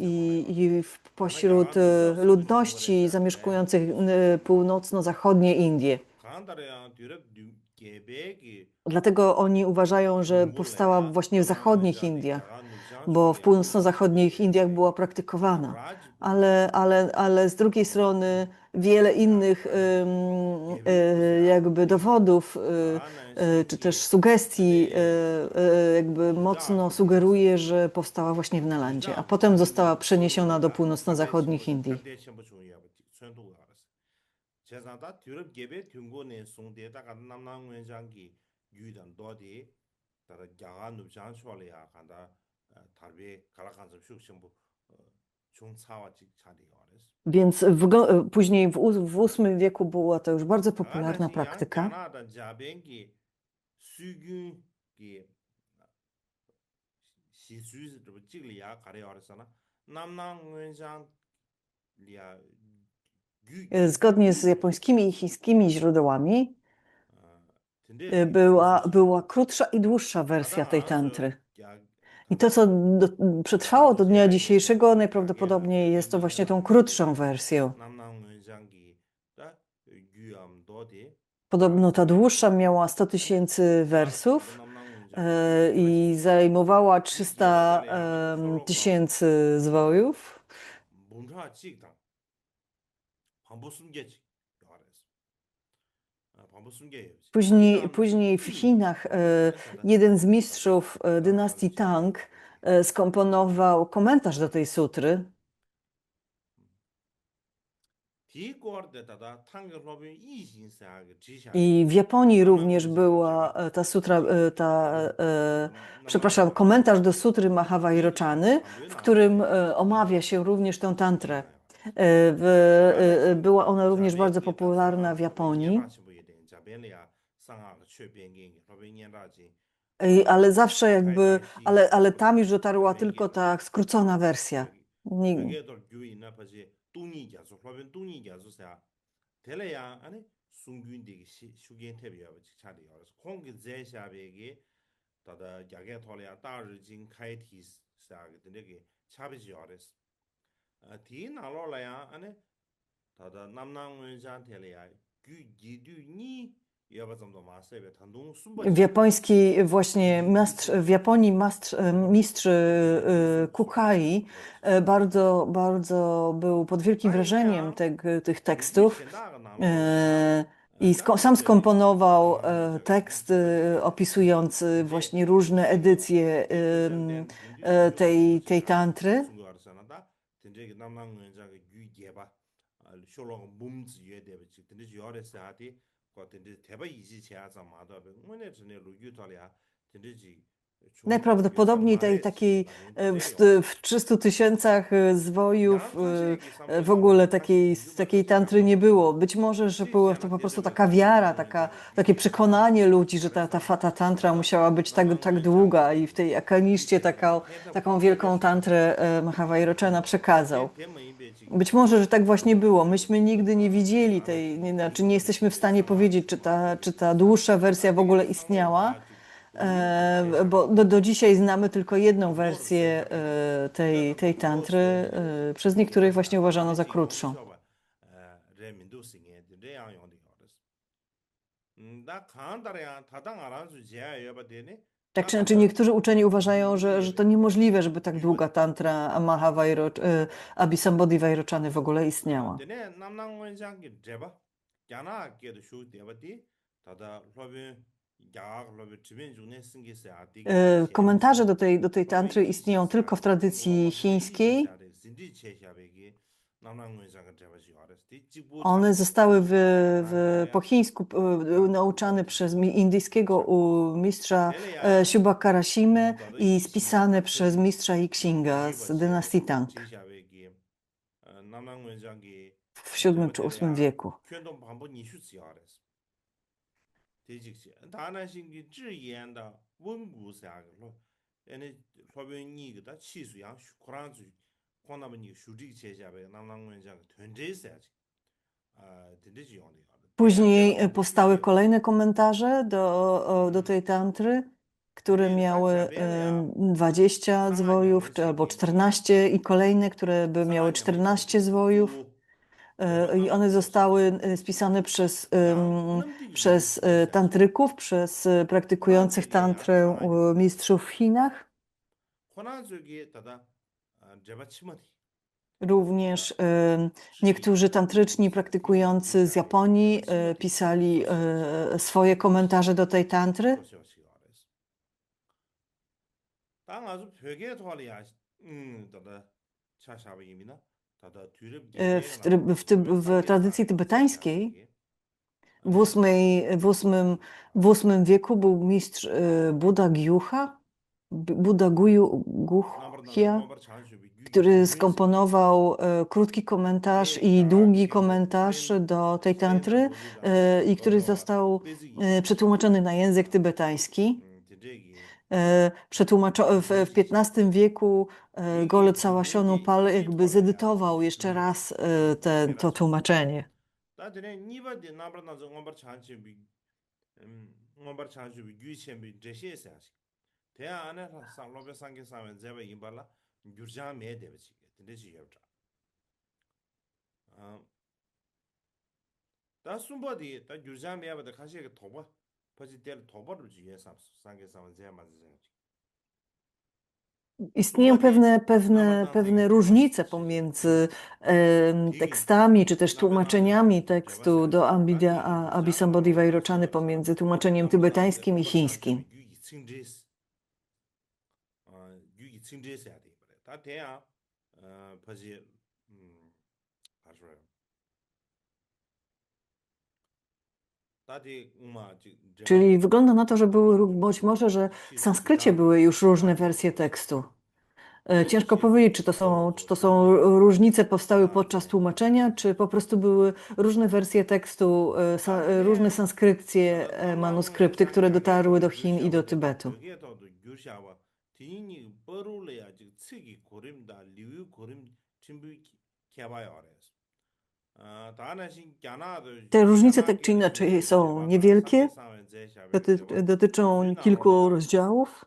i pośród ludności zamieszkujących północno-zachodnie Indie. Dlatego oni uważają, że powstała właśnie w zachodnich Indiach, bo w północno-zachodnich Indiach była praktykowana. Ale z drugiej strony wiele innych jakby dowodów czy też sugestii jakby mocno sugeruje, że powstała właśnie w Nalandzie, a potem została przeniesiona do północno-zachodnich Indii. 제사다 뒤럽 개베 둥고네 송대다가 남남원장기 유단 도디 다다 야가 누장 쇼리아 간다 달비 갈아간서 슉심부 중차와 직차리가 그래서 Więc później w VIII wieku była to już bardzo popularna praktyka. 야나다 자뱅기 수균기 시수즈 좀 찍리야 가려 그랬잖아 남남원장 리아 Zgodnie z japońskimi i chińskimi źródłami była krótsza i dłuższa wersja tej tantry. I to, co przetrwało do dnia dzisiejszego, najprawdopodobniej jest to właśnie tą krótszą wersją. Podobno ta dłuższa miała 100 000 wersów i zajmowała 300 000 zwojów. Później w Chinach jeden z mistrzów dynastii Tang skomponował komentarz do tej sutry. I w Japonii również była ta sutra, przepraszam, komentarz do sutry Mahavairochany, w którym omawia się również tę tantrę. Była ona również bardzo popularna w Japonii. Ale zawsze jakby, ale tam już dotarła tylko ta skrócona wersja. W Japonii mistrz Kukai bardzo był pod wielkim wrażeniem tych tekstów i sam skomponował tekst opisujący właśnie różne edycje tej tantry. Najprawdopodobniej w 300 000 zwojów w ogóle takiej tantry nie było. Być może, że była to po prostu taka wiara, takie przekonanie ludzi, że ta tantra musiała być tak długa i w tej Akaniszcie taką wielką tantrę Mahavairochana przekazał. Być może, że tak właśnie było. Myśmy nigdy nie widzieli znaczy nie jesteśmy w stanie powiedzieć, czy ta dłuższa wersja w ogóle istniała, bo do dzisiaj znamy tylko jedną wersję tej tantry, przez niektórych właśnie uważano za krótszą. Tak czy inaczej, niektórzy uczeni uważają, że to niemożliwe, żeby tak długa tantra Abhisambodhi Vairochany w ogóle istniała. Komentarze do tej tantry istnieją tylko w tradycji chińskiej. One zostały po chińsku nauczane przez indyjskiego mistrza Shubhakarashimy i spisane przez mistrza Yixinga z dynastii Tang w VII czy VIII wieku. Później powstały kolejne komentarze do tej tantry, które miały 20 zwojów, albo 14 i kolejne, które by miały 14 zwojów. I one zostały spisane przez tantryków, przez praktykujących tantrę mistrzów w Chinach. Również niektórzy tantryczni praktykujący z Japonii pisali swoje komentarze do tej tantry. W tradycji tybetańskiej w VIII wieku był mistrz Buddha Guhya, który skomponował krótki komentarz i długi komentarz do tej tantry i który został przetłumaczony na język tybetański. W XV wieku Golo Tsawwa Shonupal jakby zedytował jeszcze raz to tłumaczenie. Istnieją pewne różnice pomiędzy tekstami, czy też tłumaczeniami tekstu do Abhisambodhi Vairochany pomiędzy tłumaczeniem tybetańskim i chińskim. Czyli wygląda na to, że być może, że w sanskrycie były już różne wersje tekstu. Ciężko powiedzieć, czy to są różnice powstały podczas tłumaczenia, czy po prostu były różne wersje tekstu, różne sanskrypcje, manuskrypty, które dotarły do Chin i do Tybetu. Te różnice tak czy inaczej są niewielkie, dotyczą kilku rozdziałów.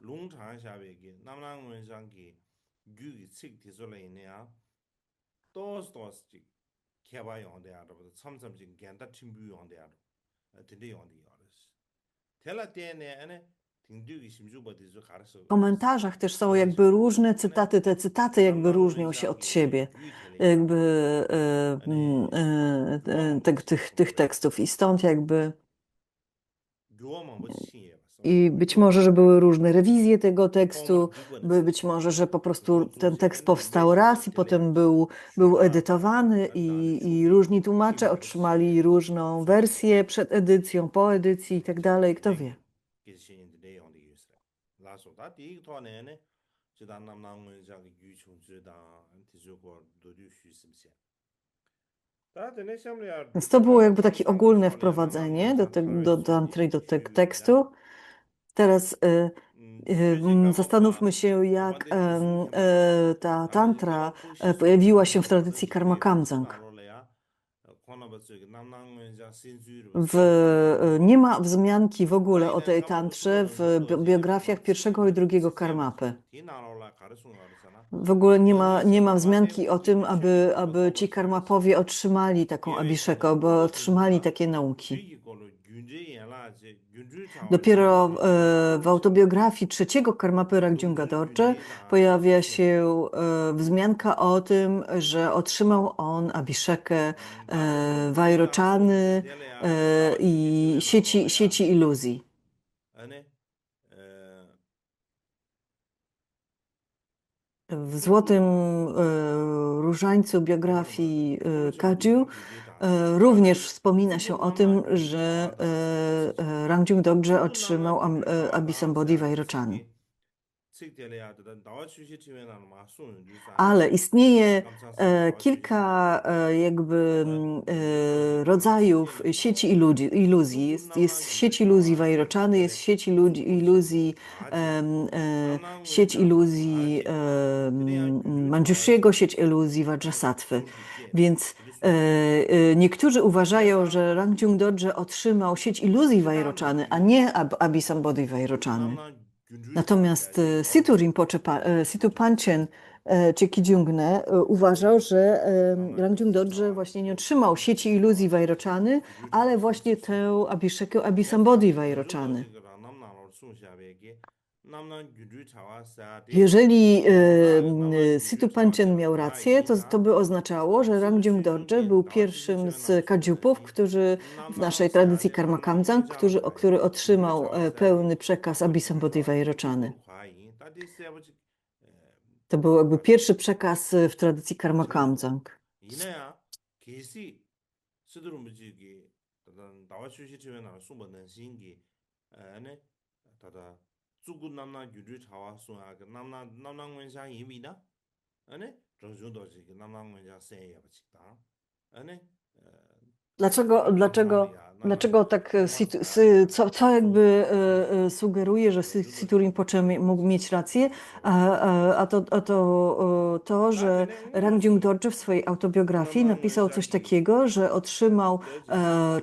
W komentarzach też są jakby różne cytaty, te cytaty jakby różnią się od siebie, jakby tych tekstów i stąd jakby i być może, że były różne rewizje tego tekstu, być może, że po prostu ten tekst powstał raz i potem był edytowany i różni tłumacze otrzymali różną wersję przed edycją, po edycji i tak dalej, kto wie. Więc to było jakby takie ogólne wprowadzenie do tantry, do tego tekstu. Teraz zastanówmy się, jak ta tantra pojawiła się w tradycji Karma Kamjang. Nie ma wzmianki w ogóle o tej tantrze w biografiach pierwszego i drugiego Karmapy. W ogóle nie ma wzmianki o tym, aby ci karmapowie otrzymali taką abhishekę, aby otrzymali takie nauki. Dopiero w autobiografii trzeciego Karmapy Rakjunga Dorje pojawia się wzmianka o tym, że otrzymał on abhishekę Vairochany i sieci iluzji. w złotym różańcu biografii Kadziu również wspomina się o tym, że Rangjung Dorje otrzymał Abhisambodhi Vairochan. Ale istnieje kilka jakby rodzajów sieci iluzji. Jest sieć iluzji Vairochany, jest iluzji, sieć iluzji Manjushriego, sieć iluzji Vajrasattwy. Więc niektórzy uważają, że Rangjung Dorje otrzymał sieć iluzji Vairochany, a nie Abhisambodhi Vairochany. Natomiast Situ Panchen Cheki Jungne uważał, że Rangjung Dorje właśnie nie otrzymał sieci iluzji Vairochany, ale właśnie tę Abhishekę Abhisambodhi Vairochany. Jeżeli Situ Panchen miał rację, to by oznaczało, że Rangjung Dorje był pierwszym z Kadziupów, którzy w naszej tradycji Karma Kamjang, który otrzymał pełny przekaz Abhisambodhi Vairochany. To był jakby pierwszy przekaz w tradycji Karma Kamjang. Dlaczego tak, co jakby sugeruje, że Situ Rinpoche mógł mieć rację, to, że Rangjung Dorje w swojej autobiografii napisał coś takiego, że otrzymał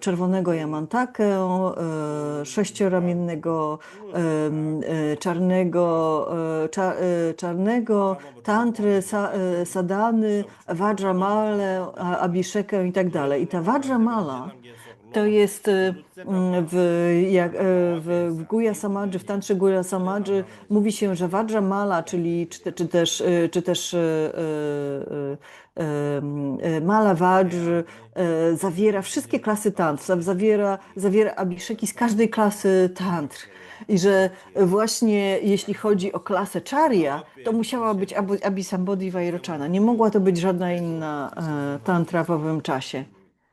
czerwonego Yamantakę, sześcioramiennego czarnego, tantrę, sadhany, Vajramala, Abhishekę i tak dalej. I ta Vajramala to jest w Guhya Samadży, w Tantrze Guhya Samadży mówi się, że Vajramala, czy też Mala Vajr zawiera wszystkie klasy tantr, zawiera abhisheki z każdej klasy tantr. I że właśnie jeśli chodzi o klasę Charya, to musiała być Abhisambodhi Vairochana. Nie mogła to być żadna inna tantra w owym czasie.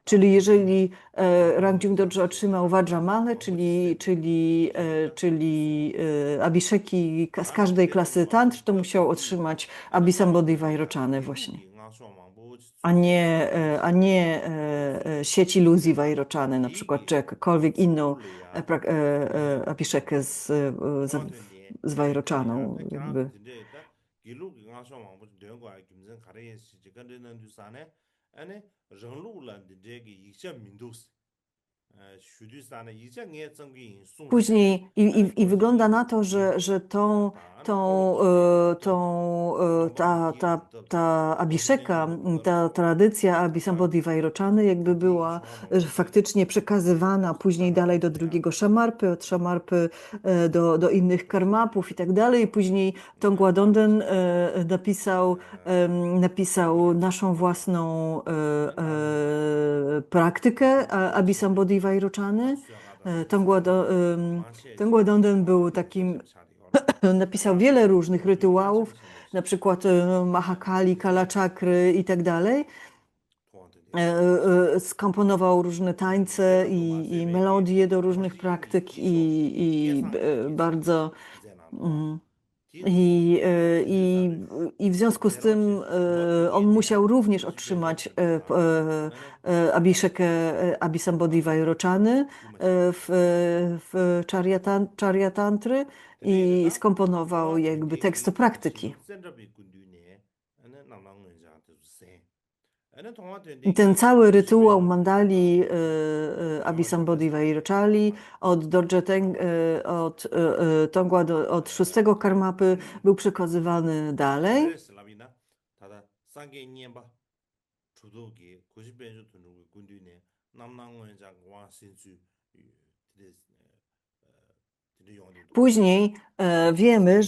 Czyli jeżeli Rangjung Dorje otrzymał Vajramalę, czyli abhisheki z każdej klasy tantr, to musiał otrzymać Abhisambodhi Vairochanę właśnie, a nie sieć iluzji Vairochany, na przykład czy jakąkolwiek inną abhishekę z Vairochaną. Jakby. Później wygląda na to, że ta abhisheka, ta tradycja Abhisambodhi Vairochany jakby była faktycznie przekazywana później dalej do drugiego Shamarpy, od Shamarpy do innych karmapów i tak dalej. I później Tongwa Donden napisał naszą własną praktykę Abhisambodhi Vairochany. Tongwa Donden był takim, napisał wiele różnych rytuałów, na przykład Mahakali, Kalachakry i tak dalej. Skomponował różne tańce i melodie do różnych praktyk i bardzo... I w związku z tym on musiał również otrzymać abhishekę Abhisambodhi Vairochany w Charya Tantry i skomponował jakby tekst praktyki. I ten cały rytuał mandali Abhisambodhi Vairochani od Tongwa od szóstego karmapy był przekazywany dalej. Później wiemy,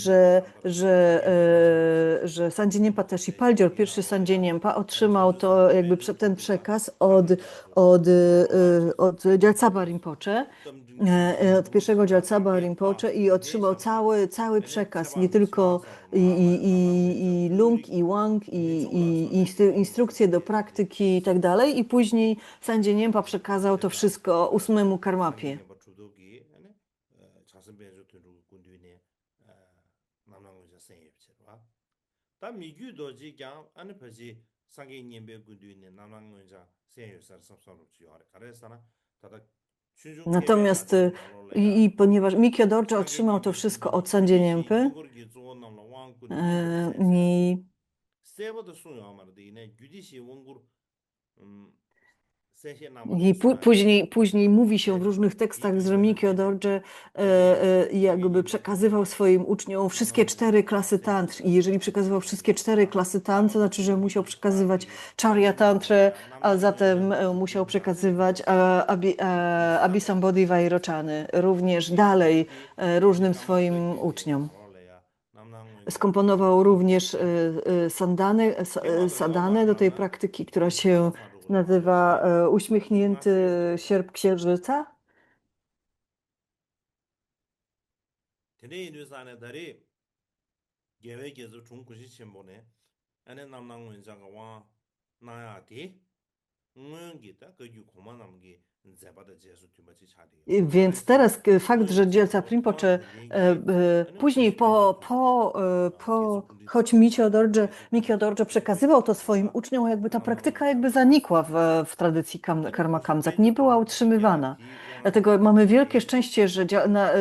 że Sandzia Niempa też i Paldzior, pierwszy Sandzia Niempa, otrzymał to jakby ten przekaz od Gyaltsaba Rinpoche, od pierwszego Gyaltsaba Rinpoche i otrzymał cały przekaz, nie tylko i Lung, i Wang, instrukcje do praktyki i tak dalej. I później Sandzia Niempa przekazał to wszystko 8. Karmapie. 다 미규도지 그냥 안에 버지 상계 년배 군도 있는 남랑원자 세요살 섭섭로 지어라 가래서나 다다 춘중 계획 Natomiast 자체는 말로래야 ponieważ Mikio Dorje otrzymał to wszystko od Sandzia Niempy 이거를 좋은 남라 왕군이 i 세버도 수요 말도 이네 규디시 원구 세시 I 남아도 później mówi się w różnych tekstach, że Mikio Dorje jakby przekazywał swoim uczniom wszystkie 4 klasy tantr. I jeżeli przekazywał wszystkie 4 klasy tantr, to znaczy, że musiał przekazywać Charya Tantrę, a zatem musiał przekazywać Abhisambodhi Vairochany również dalej różnym swoim uczniom. Skomponował również sadanę do tej praktyki, która się nazywa Uśmiechnięty Sierp Księżyca. 대내인류산의 달이 계획에서 중국시 침보네 안에 남낭 원자가 와 나야디 응응기다 그게 고만함기 zepada jesu tymać czadi. Więc teraz fakt, że Gyaltsab Rinpoche później choć Mikio Dorje przekazywał to swoim uczniom, jakby ta praktyka jakby zanikła w tradycji Karma Kamsak, nie była utrzymywana. Dlatego mamy wielkie szczęście,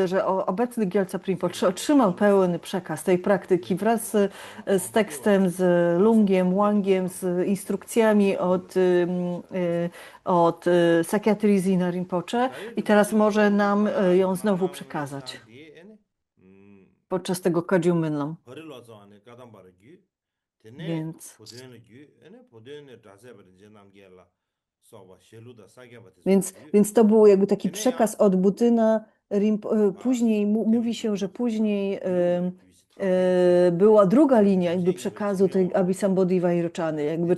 że obecny Gyaltsab Rinpoche otrzymał pełen przekaz tej praktyki wraz z tekstem, z Lungiem, Wangiem, z instrukcjami od Sakyatrizina Rinpoche i teraz może nam ją znowu przekazać podczas tego Kagyum Minlam. Więc Więc to był jakby taki przekaz od Butyna. Później mówi się, że później była druga linia jakby przekazu tej Abhisambodhi Vairochany, jakby,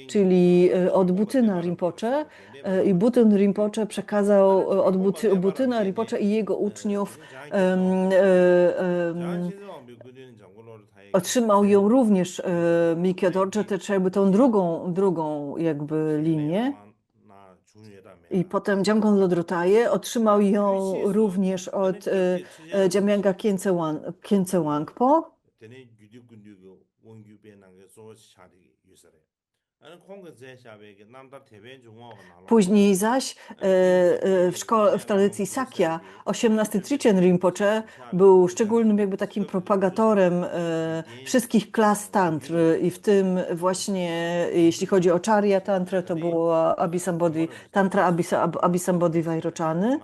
czyli od Butyna Rinpoche i Butyn Rinpoche przekazał od Butyna Rinpoche i jego uczniów otrzymał ją również Mikio Dorje, też jakby tą drugą jakby linię. I potem Jamgon Lodrotaje otrzymał ją również od Jamyanga Khyentse Wangpo. Później zaś w tradycji Sakya 18 Triczen Rinpoche był szczególnym jakby takim propagatorem wszystkich klas tantr i w tym właśnie jeśli chodzi o Charya Tantrę, to była Tantra Abhisambodhi Vairochany.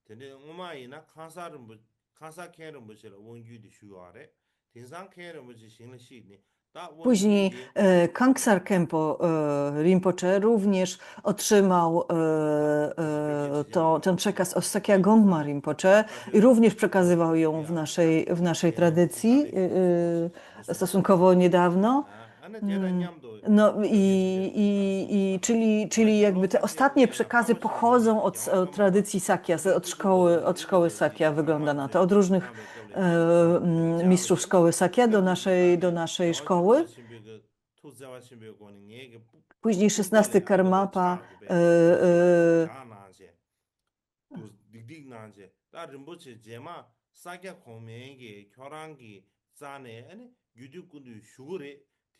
근데 엄마이나 칸사 캐는 뭐지라 원규디 슈아래 딘상 캐는 뭐지 신의 시니 Później Kangsar Khenpo Rinpoche również otrzymał ten przekaz od Sakya Gongma Rinpoche i również przekazywał ją w naszej tradycji stosunkowo niedawno. No czyli jakby te ostatnie przekazy pochodzą od tradycji Sakya, od szkoły Sakya, wygląda na to, od różnych mistrzów szkoły Sakya do naszej szkoły. Później 16 Karmapa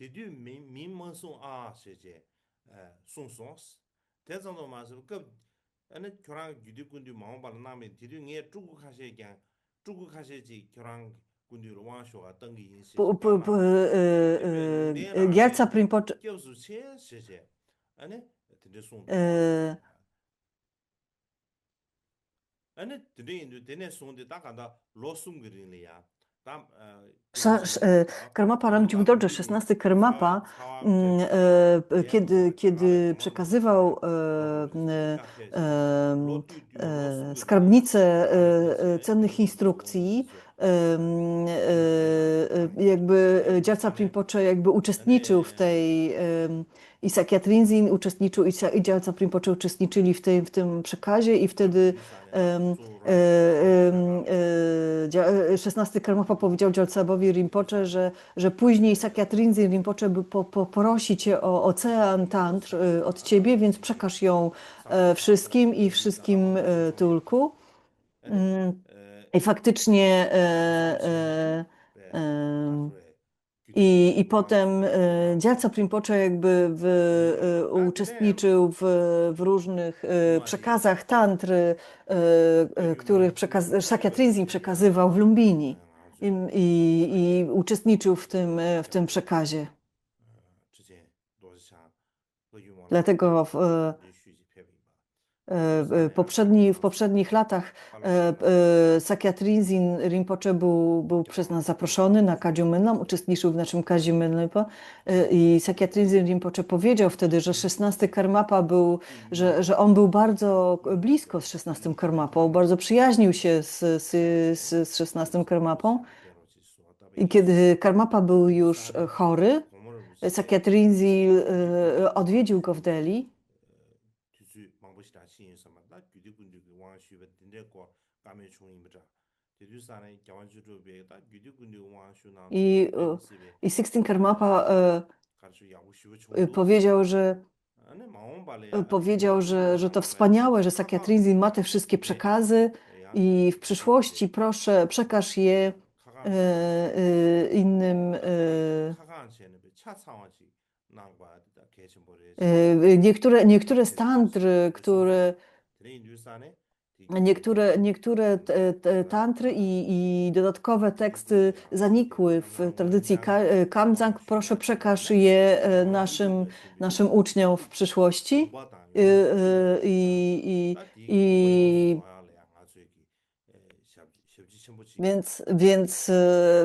디디 민먼송 아세제 송송스 대전도 마서 그 아니 교랑 유디군디 마음발 나면 디디에 쭉 가셔지 교랑 군디로 와쇼가 등기 인시 Gyaltsab Rinpoche 교수 세세제 아니 디디 송 아니 디디 인도 데네 송데 딱간다 로숨 그리는이야 다 Karmapa Ramjiv Dorje, 16 Karmapa, kiedy przekazywał skarbnicę cennych instrukcji, jakby Gyaltsab Rinpoche jakby uczestniczył w tej i Sakya Trinzin uczestniczył i Gyaltsab Rinpoche uczestniczyli w tym przekazie i wtedy 16 Karmapa powiedział Gyaltsabowi Rinpoche, że później Sakya Trinzin Rinpoche by poprosi cię o ocean tantr od ciebie, więc przekaż ją wszystkim i wszystkim tulku. I faktycznie i potem Gyaltsab Rinpoche jakby uczestniczył w różnych przekazach tantry, których Sakya Trinzin przekazywał w Lumbini i uczestniczył w tym przekazie. Dlatego w poprzednich latach Sakya Trinzin Rinpoche był przez nas zaproszony na Kadziu Menlam, uczestniczył w naszym Kadziu Menlampa i Sakya Trinzin Rinpoche powiedział wtedy, że 16 Karmapa że on był bardzo blisko z 16 Karmapą, bardzo przyjaźnił się z 16 Karmapą i kiedy Karmapa był już chory, Sakya Trinzin odwiedził go w Delhi. I Sixteen Karmapa powiedział, że to wspaniałe, że Sakya Trinzin ma te wszystkie przekazy i w przyszłości proszę przekaż je innym. Niektóre z tantry, niektóre tantry i dodatkowe teksty zanikły w tradycji Kamdzang. Proszę przekaż je naszym uczniom w przyszłości.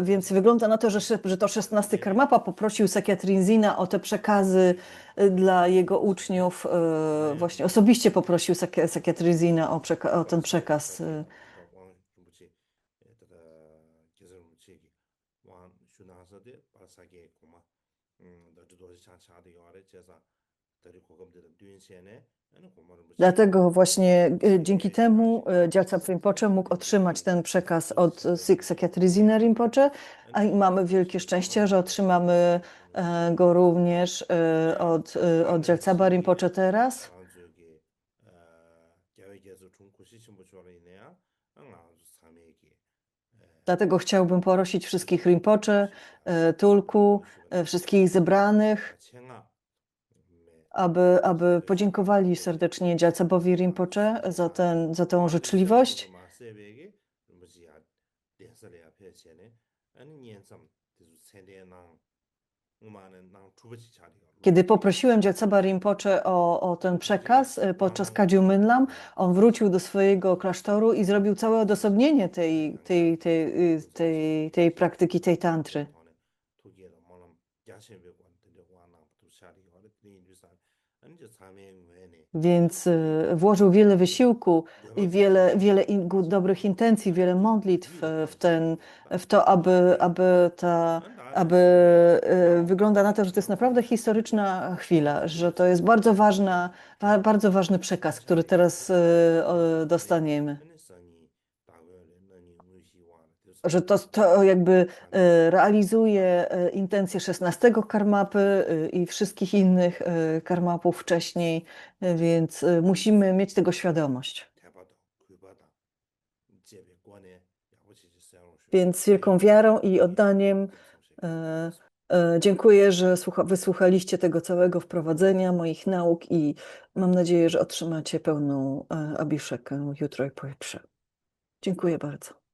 Więc wygląda na to, że to 16 Karmapa poprosił Sakya Trinzina o te przekazy dla jego uczniów. Właśnie osobiście poprosił Sakya Trinzina o ten przekaz. Dlatego właśnie dzięki temu Gyaltsab Rinpoche mógł otrzymać ten przekaz od Sakya Trinzina Rinpoche, a mamy wielkie szczęście, że otrzymamy go również od Gyaltsaba Rinpoche teraz. Dlatego chciałbym prosić wszystkich Rinpoche, tulku, wszystkich zebranych, aby podziękowali serdecznie Gyaltsabowi Rinpoche za tę życzliwość. Kiedy poprosiłem Gyaltsaba Rinpoche o ten przekaz podczas Kadziu Menlam, on wrócił do swojego klasztoru i zrobił całe odosobnienie tej praktyki, tej tantry. Więc włożył wiele wysiłku i wiele dobrych intencji, wiele modlitw w to, aby wygląda na to, że to jest naprawdę historyczna chwila, że to jest bardzo ważny przekaz, który teraz dostaniemy. Że to jakby realizuje intencje 16 Karmapy i wszystkich innych Karmapów wcześniej, więc musimy mieć tego świadomość. Więc z wielką wiarą i oddaniem dziękuję, że wysłuchaliście tego całego wprowadzenia moich nauk i mam nadzieję, że otrzymacie pełną abhishekę jutro i pojutrze. Dziękuję bardzo.